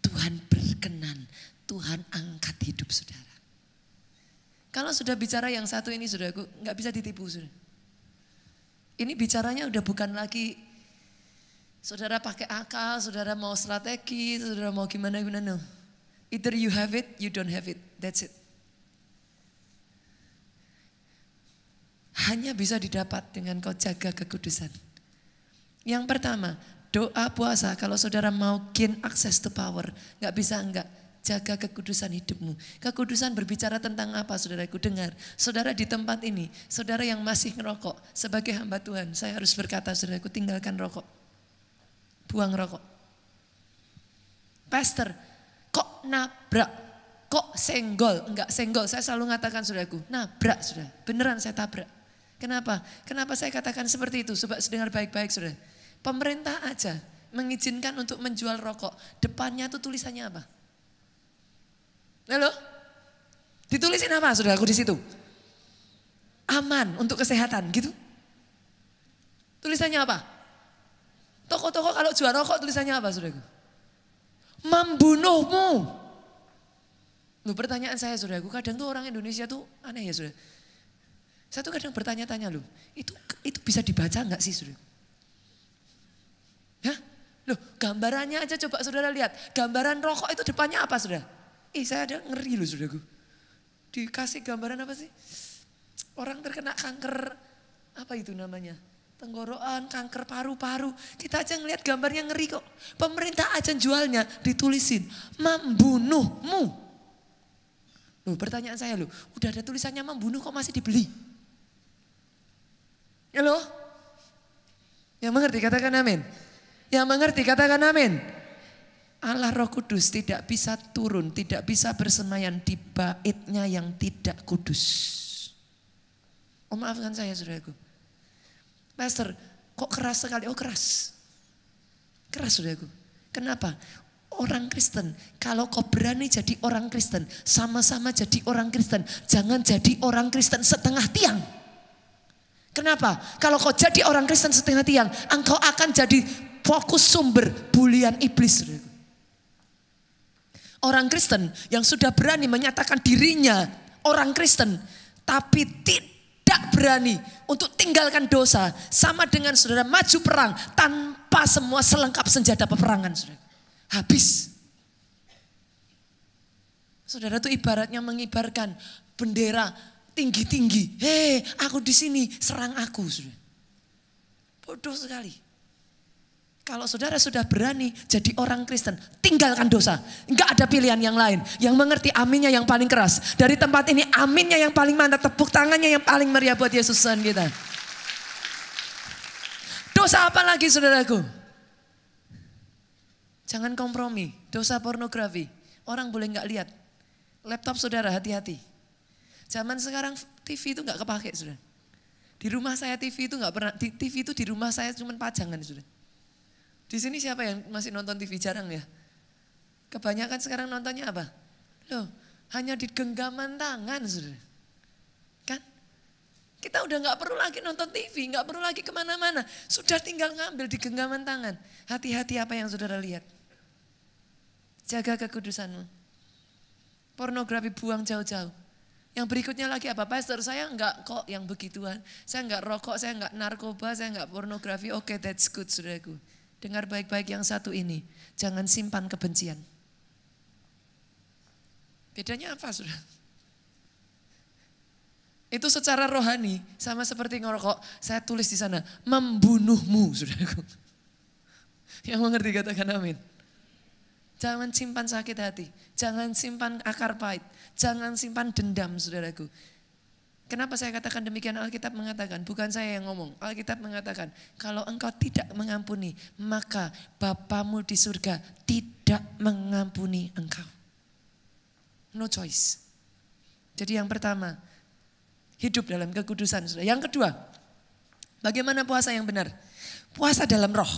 A: Tuhan berkenan, Tuhan angkat hidup saudara. Kalau sudah bicara yang satu ini saudaraku, nggak bisa ditipu saudara. Ini bicaranya udah bukan lagi saudara pakai akal, saudara mau strategi, saudara mau gimana-gimana. No. Either you have it, you don't have it. That's it. Hanya bisa didapat dengan kau jaga kekudusan. Yang pertama, doa puasa. Kalau saudara mau gain access to power, gak bisa enggak. Jaga kekudusan hidupmu. Kekudusan berbicara tentang apa saudaraku? Dengar, saudara di tempat ini, saudara yang masih ngerokok. Sebagai hamba Tuhan, saya harus berkata saudaraku, tinggalkan rokok. Buang rokok. Pastor, kok nabrak? Kok senggol? Enggak senggol, saya selalu mengatakan saudaraku, nabrak saudara. Beneran saya tabrak. Kenapa? Kenapa saya katakan seperti itu? Coba dengar baik-baik saudara. Pemerintah aja mengizinkan untuk menjual rokok. Depannya tuh tulisannya apa? Halo? Ditulisin apa saudaraku di situ? Aman untuk kesehatan gitu. Tulisannya apa? Toko-toko kalau jual rokok tulisannya apa saudaraku? Membunuhmu. Loh, pertanyaan saya saudaraku, kadang tuh orang Indonesia tuh aneh ya saudara. Saya tuh kadang bertanya-tanya loh, itu bisa dibaca enggak sih saudara? Hah? Loh, gambarannya aja coba saudara lihat. Gambaran rokok itu depannya apa saudara? Saya ada ngeri loh saudaraku. Dikasih gambaran apa sih? Orang terkena kanker, apa itu namanya? tenggorokan, kanker paru-paru. Kita aja ngelihat gambarnya ngeri kok. Pemerintah aja jualnya ditulisin membunuhmu. Loh, pertanyaan saya loh, udah ada tulisannya membunuh kok masih dibeli? Ya loh? Yang mengerti katakan amin. Yang mengerti katakan amin. Allah Roh Kudus tidak bisa turun, tidak bisa bersemayam di baitnya yang tidak kudus. Oh maafkan saya saudaraku. Pastor, kok keras sekali? Oh keras. Keras saudaraku. Kenapa? Orang Kristen, kalau kau berani jadi orang Kristen, sama-sama jadi orang Kristen. Jangan jadi orang Kristen setengah tiang. Kenapa? Kalau kau jadi orang Kristen setengah tiang, engkau akan jadi fokus sumber bulian iblis saudaraku. Orang Kristen yang sudah berani menyatakan dirinya orang Kristen, tapi tidak berani untuk tinggalkan dosa, sama dengan saudara maju perang tanpa semua selengkap senjata peperangan. Saudara. Habis. Saudara itu ibaratnya mengibarkan bendera tinggi-tinggi. Hei, aku di sini, serang aku. Saudara. Bodoh sekali. Kalau saudara sudah berani jadi orang Kristen, tinggalkan dosa. Enggak ada pilihan yang lain. Yang mengerti aminnya yang paling keras. Dari tempat ini aminnya yang paling mantap. Tepuk tangannya yang paling meriah buat Yesus Tuhan kita. Dosa apa lagi saudaraku? Jangan kompromi. Dosa pornografi. Orang boleh enggak lihat. Laptop saudara hati-hati. Zaman sekarang TV itu enggak kepake saudara. Di rumah saya TV itu enggak pernah. TV itu di rumah saya cuma pajangan saudara. Di sini siapa yang masih nonton TV? Jarang ya. Kebanyakan sekarang nontonnya apa? Loh, hanya di genggaman tangan, saudara. Kan? Kita udah gak perlu lagi nonton TV, gak perlu lagi kemana-mana. Sudah tinggal ngambil di genggaman tangan. Hati-hati apa yang saudara lihat. Jaga kekudusanmu. Pornografi buang jauh-jauh. Yang berikutnya lagi apa? Pastor, saya enggak kok yang begituan. Saya enggak rokok, saya enggak narkoba, saya enggak pornografi. Oke, that's good, saudaraku. Dengar baik-baik yang satu ini. Jangan simpan kebencian. Bedanya apa saudara? Itu secara rohani sama seperti ngerokok. Saya tulis di sana, membunuhmu saudaraku. Yang mengerti katakan amin. Jangan simpan sakit hati. Jangan simpan akar pahit. Jangan simpan dendam saudaraku. Kenapa saya katakan demikian? Alkitab mengatakan, bukan saya yang ngomong. Alkitab mengatakan, kalau engkau tidak mengampuni, maka Bapamu di surga tidak mengampuni engkau. No choice. Jadi yang pertama, hidup dalam kekudusan. Yang kedua, bagaimana puasa yang benar? Puasa dalam roh.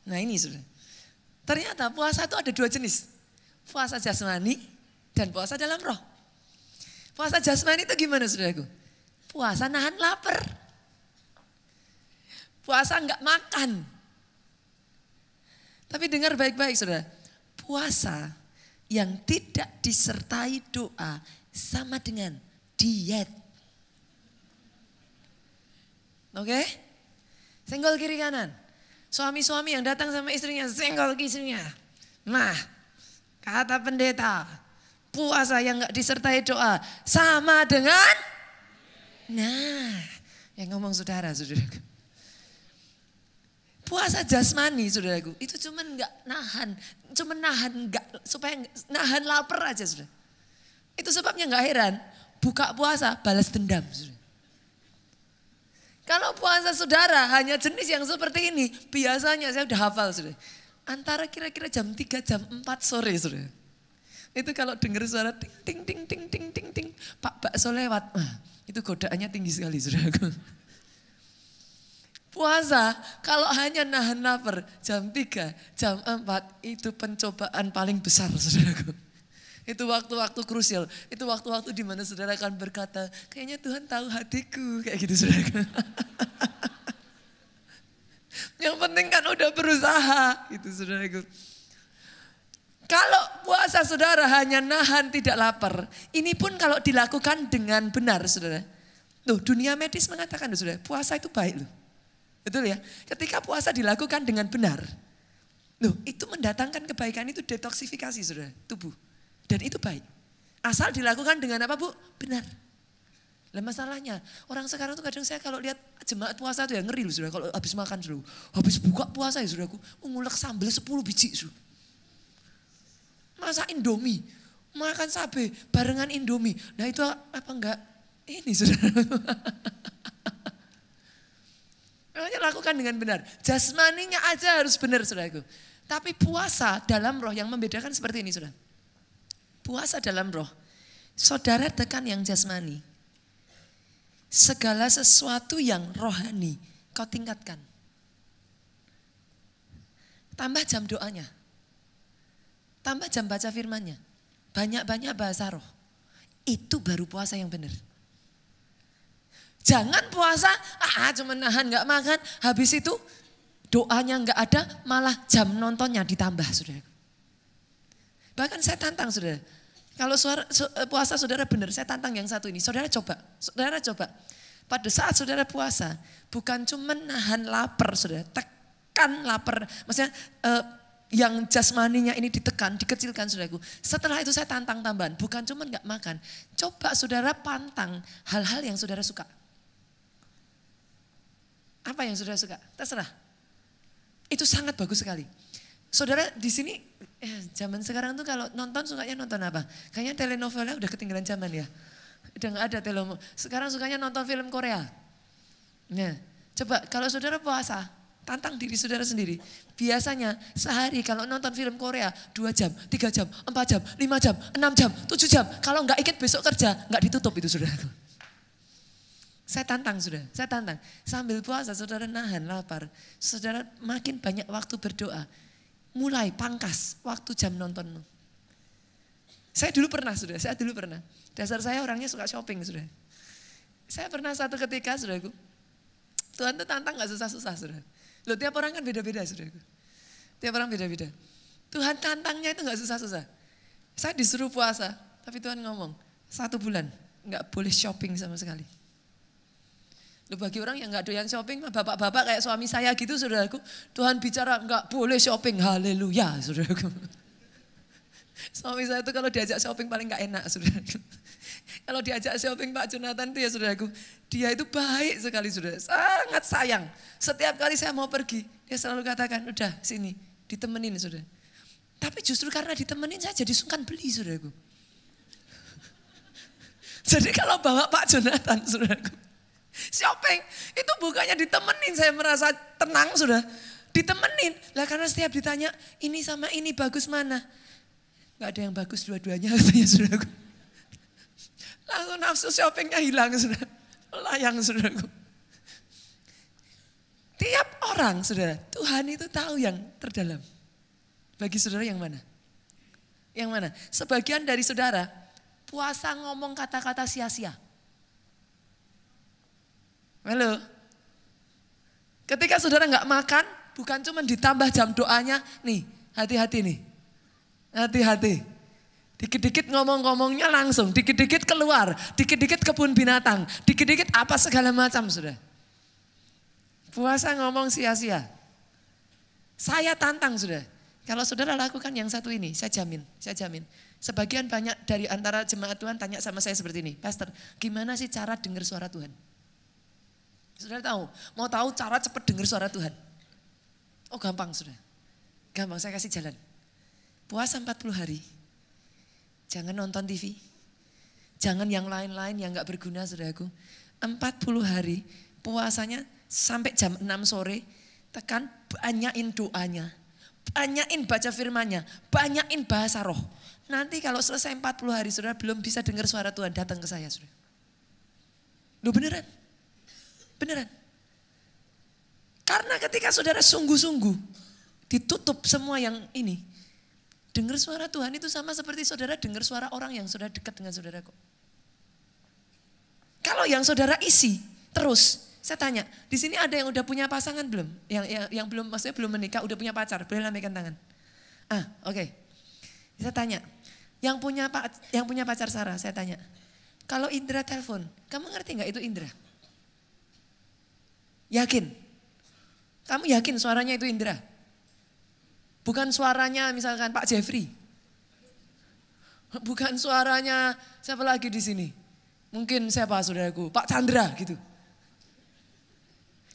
A: Nah ini sudah. Ternyata puasa itu ada dua jenis. Puasa jasmani dan puasa dalam roh. Puasa jasmani itu gimana saudaraku? Puasa nahan lapar. Puasa enggak makan. Tapi dengar baik-baik saudara. Puasa yang tidak disertai doa sama dengan diet. Oke? Senggol kiri kanan. Suami-suami yang datang sama istrinya, senggol istrinya. Nah, kata pendeta, puasa yang gak disertai doa sama dengan, nah, yang ngomong saudaraku. Puasa jasmani saudaraku, itu cuman gak nahan, supaya nahan lapar aja saudara. Itu sebabnya gak heran, buka puasa balas dendam saudara. Kalau puasa saudara hanya jenis yang seperti ini, biasanya saya udah hafal saudara. Antara kira-kira jam 3, jam 4 sore saudara. Itu kalau dengar suara ting ting ting ting ting ting ting, Pak bakso lewat. Itu godaannya tinggi sekali saudaraku. Puasa kalau hanya nahan lapar jam 3, jam 4 itu pencobaan paling besar saudaraku. Itu waktu-waktu krusial, itu waktu-waktu di mana saudara akan berkata, kayaknya Tuhan tahu hatiku, kayak gitu saudaraku. Yang penting kan udah berusaha, gitu saudaraku. Kalau puasa saudara hanya nahan tidak lapar, ini pun kalau dilakukan dengan benar saudara. Loh, dunia medis mengatakan saudara, puasa itu baik loh. Betul ya? Ketika puasa dilakukan dengan benar, loh itu mendatangkan kebaikan, itu detoksifikasi saudara, tubuh. Dan itu baik. Asal dilakukan dengan apa Bu? Benar. Lah masalahnya, orang sekarang tuh kadang saya kalau lihat jemaat puasa tuh ya ngeri loh saudara. Kalau habis makan saudara, habis buka puasa ya saudaraku, ngulek sambal 10 biji saudara. Masak Indomie, makan sabe barengan Indomie. Nah itu apa enggak ini saudara. Makanya lakukan dengan benar. Jasmaninya aja harus benar saudaraku. Tapi puasa dalam roh yang membedakan seperti ini saudara. Puasa dalam roh, saudara tekan yang jasmani. Segala sesuatu yang rohani kau tingkatkan. Tambah jam doanya. Tambah jam baca firmannya. Banyak-banyak bahasa roh. Itu baru puasa yang benar. Jangan puasa, cuma nahan gak makan. Habis itu doanya gak ada, malah jam nontonnya ditambah saudara. Bahkan saya tantang saudara. Kalau puasa saudara benar, saya tantang yang satu ini. Saudara coba. Pada saat saudara puasa, bukan cuma nahan lapar saudara. Tekan lapar. Maksudnya yang jasmaninya ini ditekan, dikecilkan saudaraku. Setelah itu saya tantang tambahan. Bukan cuma gak makan. Coba saudara pantang hal-hal yang saudara suka. Apa yang saudara suka? Terserah. Itu sangat bagus sekali. Saudara di sini zaman sekarang tuh kalau nonton sukanya nonton apa? Kayaknya telenovelnya udah ketinggalan zaman ya. Udah gak ada telenovel. Sekarang sukanya nonton film Korea. Nah, coba kalau saudara puasa, tantang diri saudara sendiri. Biasanya sehari kalau nonton film Korea 2 jam, 3 jam, 4 jam, 5 jam, 6 jam, 7 jam. Kalau gak ikut besok kerja, gak ditutup itu saudara. Saya tantang saudara, saya tantang. Sambil puasa saudara nahan lapar. Saudara makin banyak waktu berdoa. Mulai pangkas waktu jam nonton. Saya dulu pernah saudara, Dasar saya orangnya suka shopping saudara. Saya pernah satu ketika saudaraku. Tuhan tuh tantang gak susah-susah saudara. Loh tiap orang kan beda-beda saudaraku. Tiap orang beda-beda. Tuhan tantangnya itu gak susah-susah. Saya disuruh puasa, tapi Tuhan ngomong 1 bulan gak boleh shopping sama sekali. Loh bagi orang yang gak doyan shopping, bapak-bapak kayak suami saya gitu saudaraku. Tuhan bicara gak boleh shopping, haleluya saudaraku. Suami saya itu kalau diajak shopping paling gak enak saudaraku. Kalau diajak shopping Pak Jonathan itu ya saudaraku, dia itu baik sekali saudara, sangat sayang. Setiap kali saya mau pergi, dia selalu katakan udah sini, ditemenin saudara. Tapi justru karena ditemenin saya jadi sungkan beli saudaraku. Jadi kalau bawa Pak Jonathan saudaraku, shopping itu bukannya ditemenin saya merasa tenang sudah. Ditemenin. Lah karena setiap ditanya ini sama ini bagus mana? Gak ada yang bagus dua-duanya katanya saudaraku. Langsung nafsu shoppingnya hilang sudah. Layang saudaraku. Tiap orang saudara, Tuhan itu tahu yang terdalam. Bagi saudara yang mana? Yang mana? Sebagian dari saudara puasa ngomong kata-kata sia-sia. Halo. Ketika saudara gak makan, bukan cuma ditambah jam doanya, nih hati-hati nih. Hati-hati. Dikit-dikit ngomong-ngomongnya langsung, dikit-dikit keluar, dikit-dikit kebun binatang, dikit-dikit apa segala macam sudah. Puasa ngomong sia-sia. Saya tantang sudah. Kalau saudara lakukan yang satu ini, saya jamin. Sebagian banyak dari antara jemaat Tuhan tanya sama saya seperti ini, Pastor, gimana sih cara dengar suara Tuhan? Saudara tahu, mau tahu cara cepat dengar suara Tuhan? Oh gampang sudah. Gampang, saya kasih jalan. Puasa 40 hari. Jangan nonton TV. Jangan yang lain-lain yang gak berguna saudaraku. 40 hari puasanya sampai jam 6 sore. Tekan banyakin doanya. Banyakin baca firmannya. Banyakin bahasa roh. Nanti kalau selesai 40 hari saudara belum bisa dengar suara Tuhan, datang ke saya saudara. Loh beneran? Beneran. Karena ketika saudara sungguh-sungguh ditutup semua yang ini. Dengar suara Tuhan itu sama seperti saudara dengar suara orang yang sudah dekat dengan saudara kok. Kalau yang saudara isi terus, saya tanya, di sini ada yang udah punya pasangan belum? Yang belum, maksudnya belum menikah, udah punya pacar, boleh lambaikan tangan. Oke. Saya tanya, yang punya pacar Sarah, saya tanya, kalau Indra telepon, kamu ngerti nggak itu Indra? Yakin? Kamu yakin suaranya itu Indra? Bukan suaranya misalkan Pak Jeffrey. Bukan suaranya siapa lagi di sini? Mungkin siapa saudaraku? Pak Chandra gitu.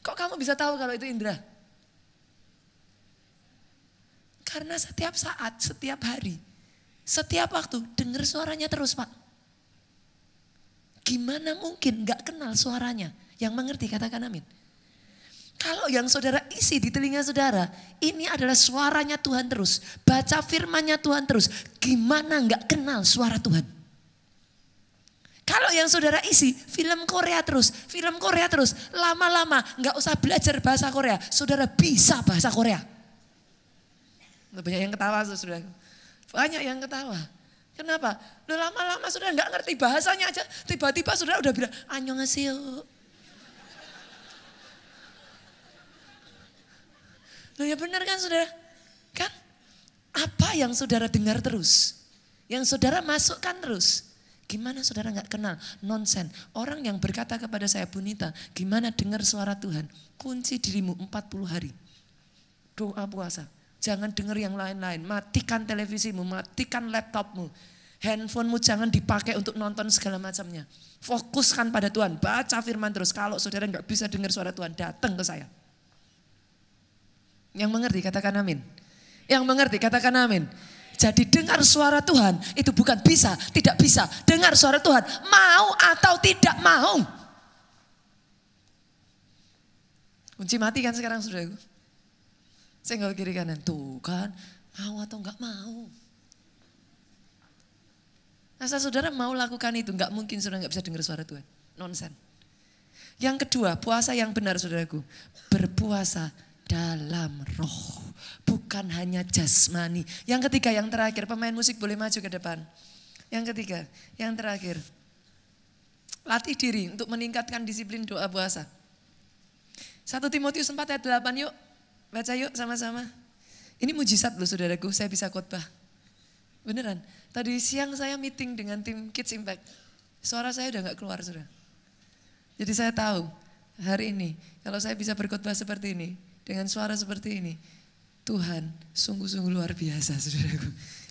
A: Kok kamu bisa tahu kalau itu Indra? Karena setiap saat, setiap hari, setiap waktu dengar suaranya terus Pak. Gimana mungkin gak kenal suaranya? Yang mengerti katakan amin. Kalau yang saudara isi di telinga saudara, ini adalah suaranya Tuhan terus. Baca firmannya Tuhan terus. Gimana gak kenal suara Tuhan? Kalau yang saudara isi film Korea terus, lama-lama gak usah belajar bahasa Korea, saudara bisa bahasa Korea. Banyak yang ketawa saudara, banyak yang ketawa. Kenapa? Udah lama-lama saudara gak ngerti bahasanya aja, tiba-tiba saudara udah bilang annyeonghaseyo. Loh ya benar kan saudara? Kan? Apa yang saudara dengar terus? Yang saudara masukkan terus? Gimana saudara gak kenal? Nonsen. Orang yang berkata kepada saya, Bunita, gimana dengar suara Tuhan? Kunci dirimu 40 hari. Doa puasa. Jangan dengar yang lain-lain. Matikan televisimu, matikan laptopmu. Handphonemu jangan dipakai untuk nonton segala macamnya. Fokuskan pada Tuhan. Baca firman terus. Kalau saudara gak bisa dengar suara Tuhan, datang ke saya. Yang mengerti katakan amin. Yang mengerti katakan amin. Jadi dengar suara Tuhan itu bukan bisa, tidak bisa. Dengar suara Tuhan mau atau tidak mau. Kunci mati kan sekarang saudaraku. Saya nggak kiri kanan. Tuh kan mau atau nggak mau. Asal saudara mau lakukan itu nggak mungkin saudara nggak bisa dengar suara Tuhan. Nonsen. Yang kedua puasa yang benar saudaraku. Berpuasa dalam roh. Bukan hanya jasmani. Yang ketiga, yang terakhir, pemain musik boleh maju ke depan. Yang ketiga, yang terakhir. Latih diri untuk meningkatkan disiplin doa puasa. 1 Timotius 4 ayat 8 yuk. Baca yuk sama-sama. Ini mujizat loh saudaraku, saya bisa khotbah. Beneran. Tadi siang saya meeting dengan tim Kids Impact. Suara saya udah gak keluar saudara. Jadi saya tahu hari ini kalau saya bisa berkhotbah seperti ini. Dengan suara seperti ini. Tuhan sungguh-sungguh luar biasa saudaraku.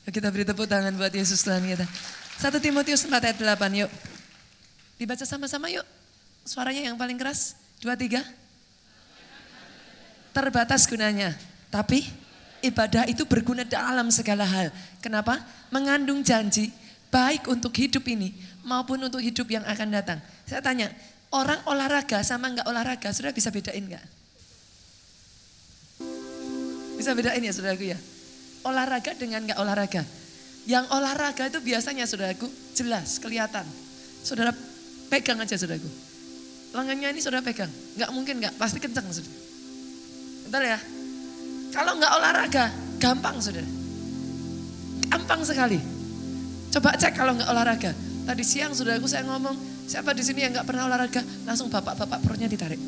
A: Kita beri tepuk tangan buat Yesus Tuhan kita. 1 Timotius 4 ayat 8 yuk. Dibaca sama-sama yuk. Suaranya yang paling keras. 2, 3. Terbatas gunanya. Tapi ibadah itu berguna dalam segala hal. Kenapa? Mengandung janji baik untuk hidup ini maupun untuk hidup yang akan datang. Saya tanya, orang olahraga sama enggak olahraga, saudara bisa bedain enggak? Bisa bedain ya saudaraku ya. Olahraga dengan gak olahraga. Yang olahraga itu biasanya saudaraku jelas, kelihatan. Saudara pegang aja saudaraku. Lengannya ini saudara pegang. Gak mungkin gak, pasti kencang saudara. Bentar ya. Kalau gak olahraga, gampang saudara. Gampang sekali. Coba cek kalau gak olahraga. Tadi siang saudaraku saya ngomong, siapa di sini yang gak pernah olahraga? Langsung bapak-bapak perutnya ditarik.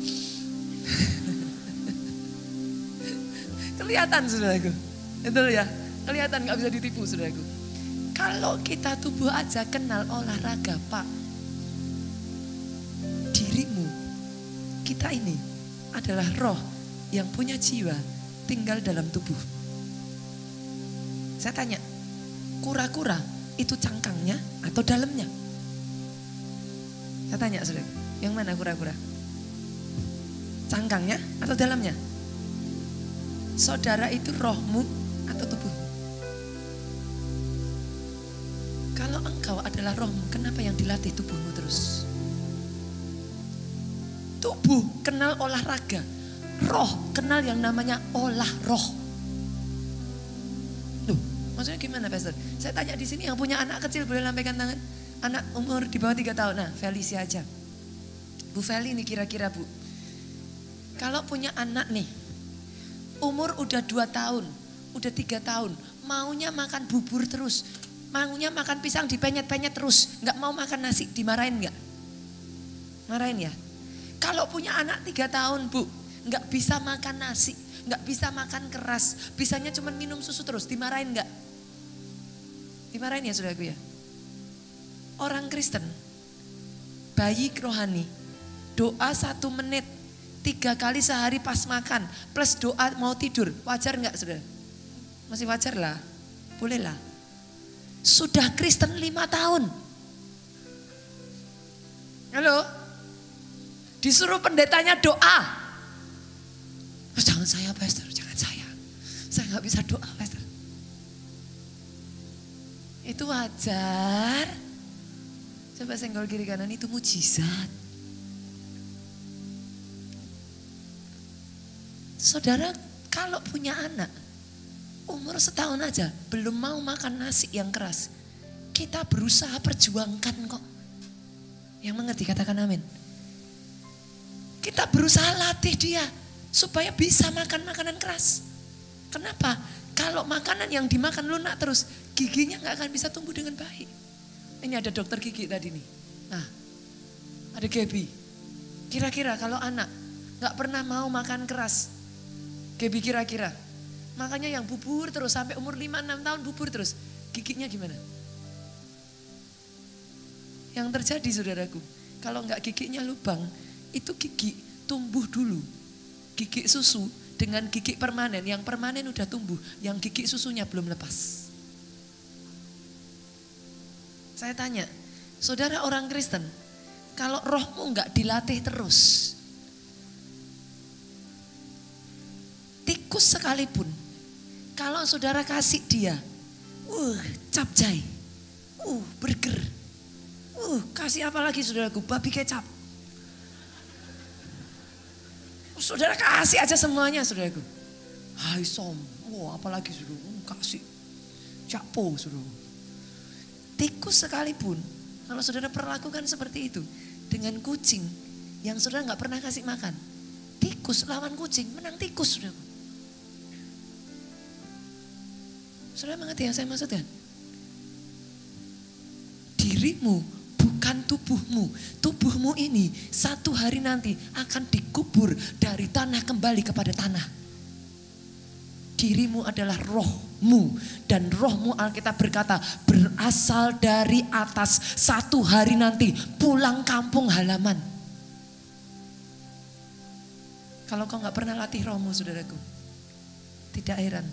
A: Kelihatan saudaraku, itu ya, kelihatan gak bisa ditipu saudaraku. Kalau kita tubuh aja kenal olahraga Pak, dirimu, kita ini adalah roh yang punya jiwa tinggal dalam tubuh. Saya tanya, kura-kura itu cangkangnya atau dalamnya? Saya tanya saudara, yang mana kura-kura? Cangkangnya atau dalamnya? Saudara itu rohmu atau tubuh? Kalau engkau adalah rohmu, kenapa yang dilatih tubuhmu terus? Tubuh kenal olahraga, roh kenal yang namanya olah roh. Loh, maksudnya gimana Pastor? Saya tanya di sini yang punya anak kecil boleh lambaikan tangan? Anak umur di bawah 3 tahun, nah Felicia aja. Bu Feli ini kira-kira Bu, kalau punya anak nih, umur udah 2 tahun, udah 3 tahun, maunya makan bubur terus, maunya makan pisang dipenyet-penyet terus, nggak mau makan nasi, dimarahin nggak? Marahin ya? Kalau punya anak 3 tahun Bu, nggak bisa makan nasi, nggak bisa makan keras, bisanya cuma minum susu terus, dimarahin nggak? Dimarahin ya saudaraku ya? Orang Kristen, bayi rohani, doa 1 menit, 3 kali sehari pas makan, plus doa mau tidur, wajar nggak saudara? Masih wajar lah, boleh lah. Sudah Kristen 5 tahun. Halo? Disuruh pendetanya doa. Jangan saya pastor, jangan saya. Saya gak bisa doa pastor. Itu wajar. Coba senggol kiri kanan, itu mujizat. Saudara kalau punya anak, umur setahun aja belum mau makan nasi yang keras. Kita berusaha perjuangkan kok. Yang mengerti katakan amin. Kita berusaha latih dia supaya bisa makan makanan keras. Kenapa? Kalau makanan yang dimakan lunak terus, giginya gak akan bisa tumbuh dengan baik. Ini ada dokter gigi tadi nih. Nah, ada Gaby. Kira-kira kalau anak gak pernah mau makan keras, Gaby kira-kira makanya yang bubur terus sampai umur 5-6 tahun bubur terus, giginya gimana? Yang terjadi saudaraku, kalau enggak giginya lubang, itu gigi tumbuh dulu. Gigi susu dengan gigi permanen, yang permanen udah tumbuh, yang gigi susunya belum lepas. Saya tanya, saudara orang Kristen, kalau rohmu enggak dilatih terus, tikus sekalipun, kalau saudara kasih dia, capcay, burger, kasih apa lagi saudaraku, babi kecap. Saudara kasih aja semuanya saudaraku. Hai som, apalagi saudara, kasih capo saudara. Tikus sekalipun, kalau saudara perlakukan seperti itu dengan kucing yang saudara nggak pernah kasih makan, tikus lawan kucing menang tikus saudara. Saudara mengerti yang saya maksudkan? Dirimu bukan tubuhmu. Tubuhmu ini satu hari nanti akan dikubur dari tanah kembali kepada tanah. Dirimu adalah rohmu. Dan rohmu Alkitab berkata berasal dari atas. Satu hari nanti pulang kampung halaman. Kalau kau gak pernah latih rohmu saudaraku, tidak heran.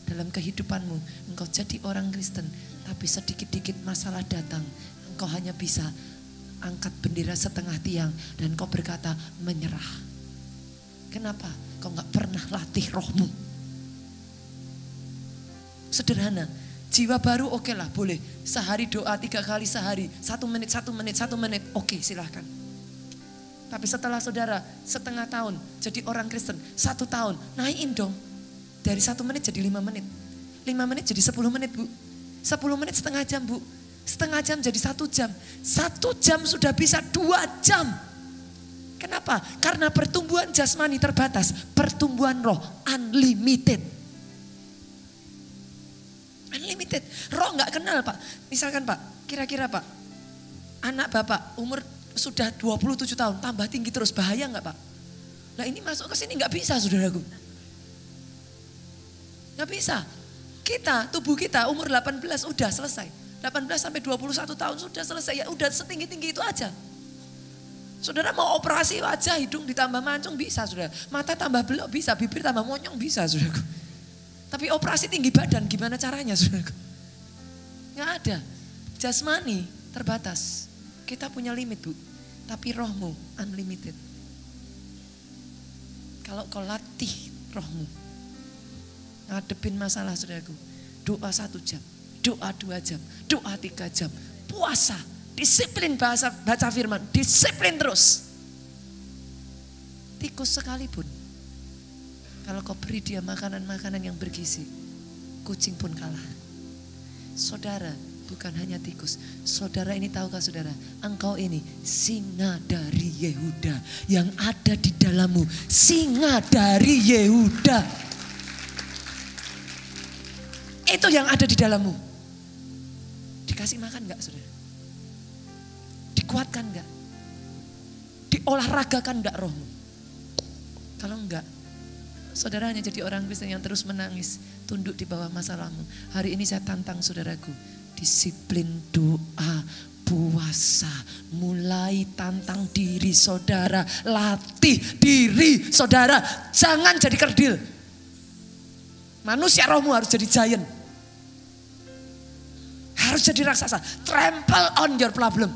A: Dalam kehidupanmu, engkau jadi orang Kristen, tapi sedikit-dikit masalah datang, engkau hanya bisa angkat bendera setengah tiang dan kau berkata menyerah. Kenapa? Kau gak pernah latih rohmu. Sederhana, jiwa baru oke lah boleh. Sehari doa 3 kali sehari, 1 menit, oke silahkan. Tapi setelah saudara setengah tahun jadi orang Kristen, 1 tahun, naikin dong. Dari 1 menit jadi 5 menit. 5 menit jadi 10 menit bu. 10 menit setengah jam bu. Setengah jam jadi 1 jam. 1 jam sudah bisa 2 jam. Kenapa? Karena pertumbuhan jasmani terbatas. Pertumbuhan roh unlimited. Unlimited. Roh gak kenal pak. Misalkan pak, kira-kira pak, anak bapak umur sudah 27 tahun. Tambah tinggi terus, bahaya gak pak? Nah ini masuk ke sini gak bisa saudaraku. Gak bisa. Kita, tubuh kita umur 18 udah selesai. 18 sampai 21 tahun sudah selesai. Ya udah setinggi-tinggi itu aja. Saudara mau operasi wajah, hidung ditambah mancung bisa saudara. Mata tambah belok bisa, bibir tambah monyong bisa saudara. Tapi operasi tinggi badan gimana caranya saudara? Gak ada. Jasmani terbatas. Kita punya limit bu. Tapi rohmu unlimited. Kalau kau latih rohmu, ngadepin masalah saudaraku, doa 1 jam, doa 2 jam, doa 3 jam, puasa, disiplin baca firman, disiplin terus. Tikus sekalipun, kalau kau beri dia makanan-makanan yang bergizi, kucing pun kalah. Saudara bukan hanya tikus, saudara ini tahukah saudara, engkau ini singa dari Yehuda, yang ada di dalammu, singa dari Yehuda. Itu yang ada di dalammu. Dikasih makan enggak saudara? Dikuatkan enggak? Diolahragakan enggak rohmu? Kalau enggak, saudara hanya jadi orang Kristen yang terus menangis, tunduk di bawah masalahmu. Hari ini saya tantang saudaraku, disiplin doa, puasa, mulai tantang diri saudara, latih diri saudara, jangan jadi kerdil. Manusia rohmu harus jadi giant. Harus jadi raksasa. Trample on your problem.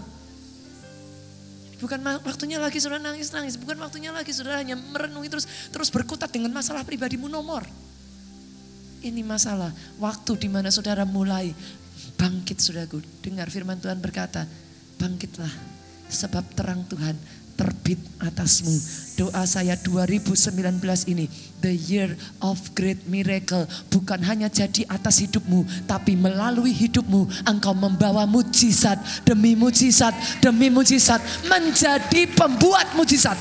A: Bukan waktunya lagi saudara nangis-nangis. Bukan waktunya lagi saudara hanya merenungi terus berkutat dengan masalah pribadimu nomor. Ini masalah waktu di mana saudara mulai bangkit saudaraku. Dengar firman Tuhan berkata, bangkitlah sebab terang Tuhan terbit atasmu. Doa saya 2019 ini, the year of great miracle, bukan hanya jadi atas hidupmu, tapi melalui hidupmu engkau membawa mujizat demi mujizat demi mujizat, menjadi pembuat mujizat.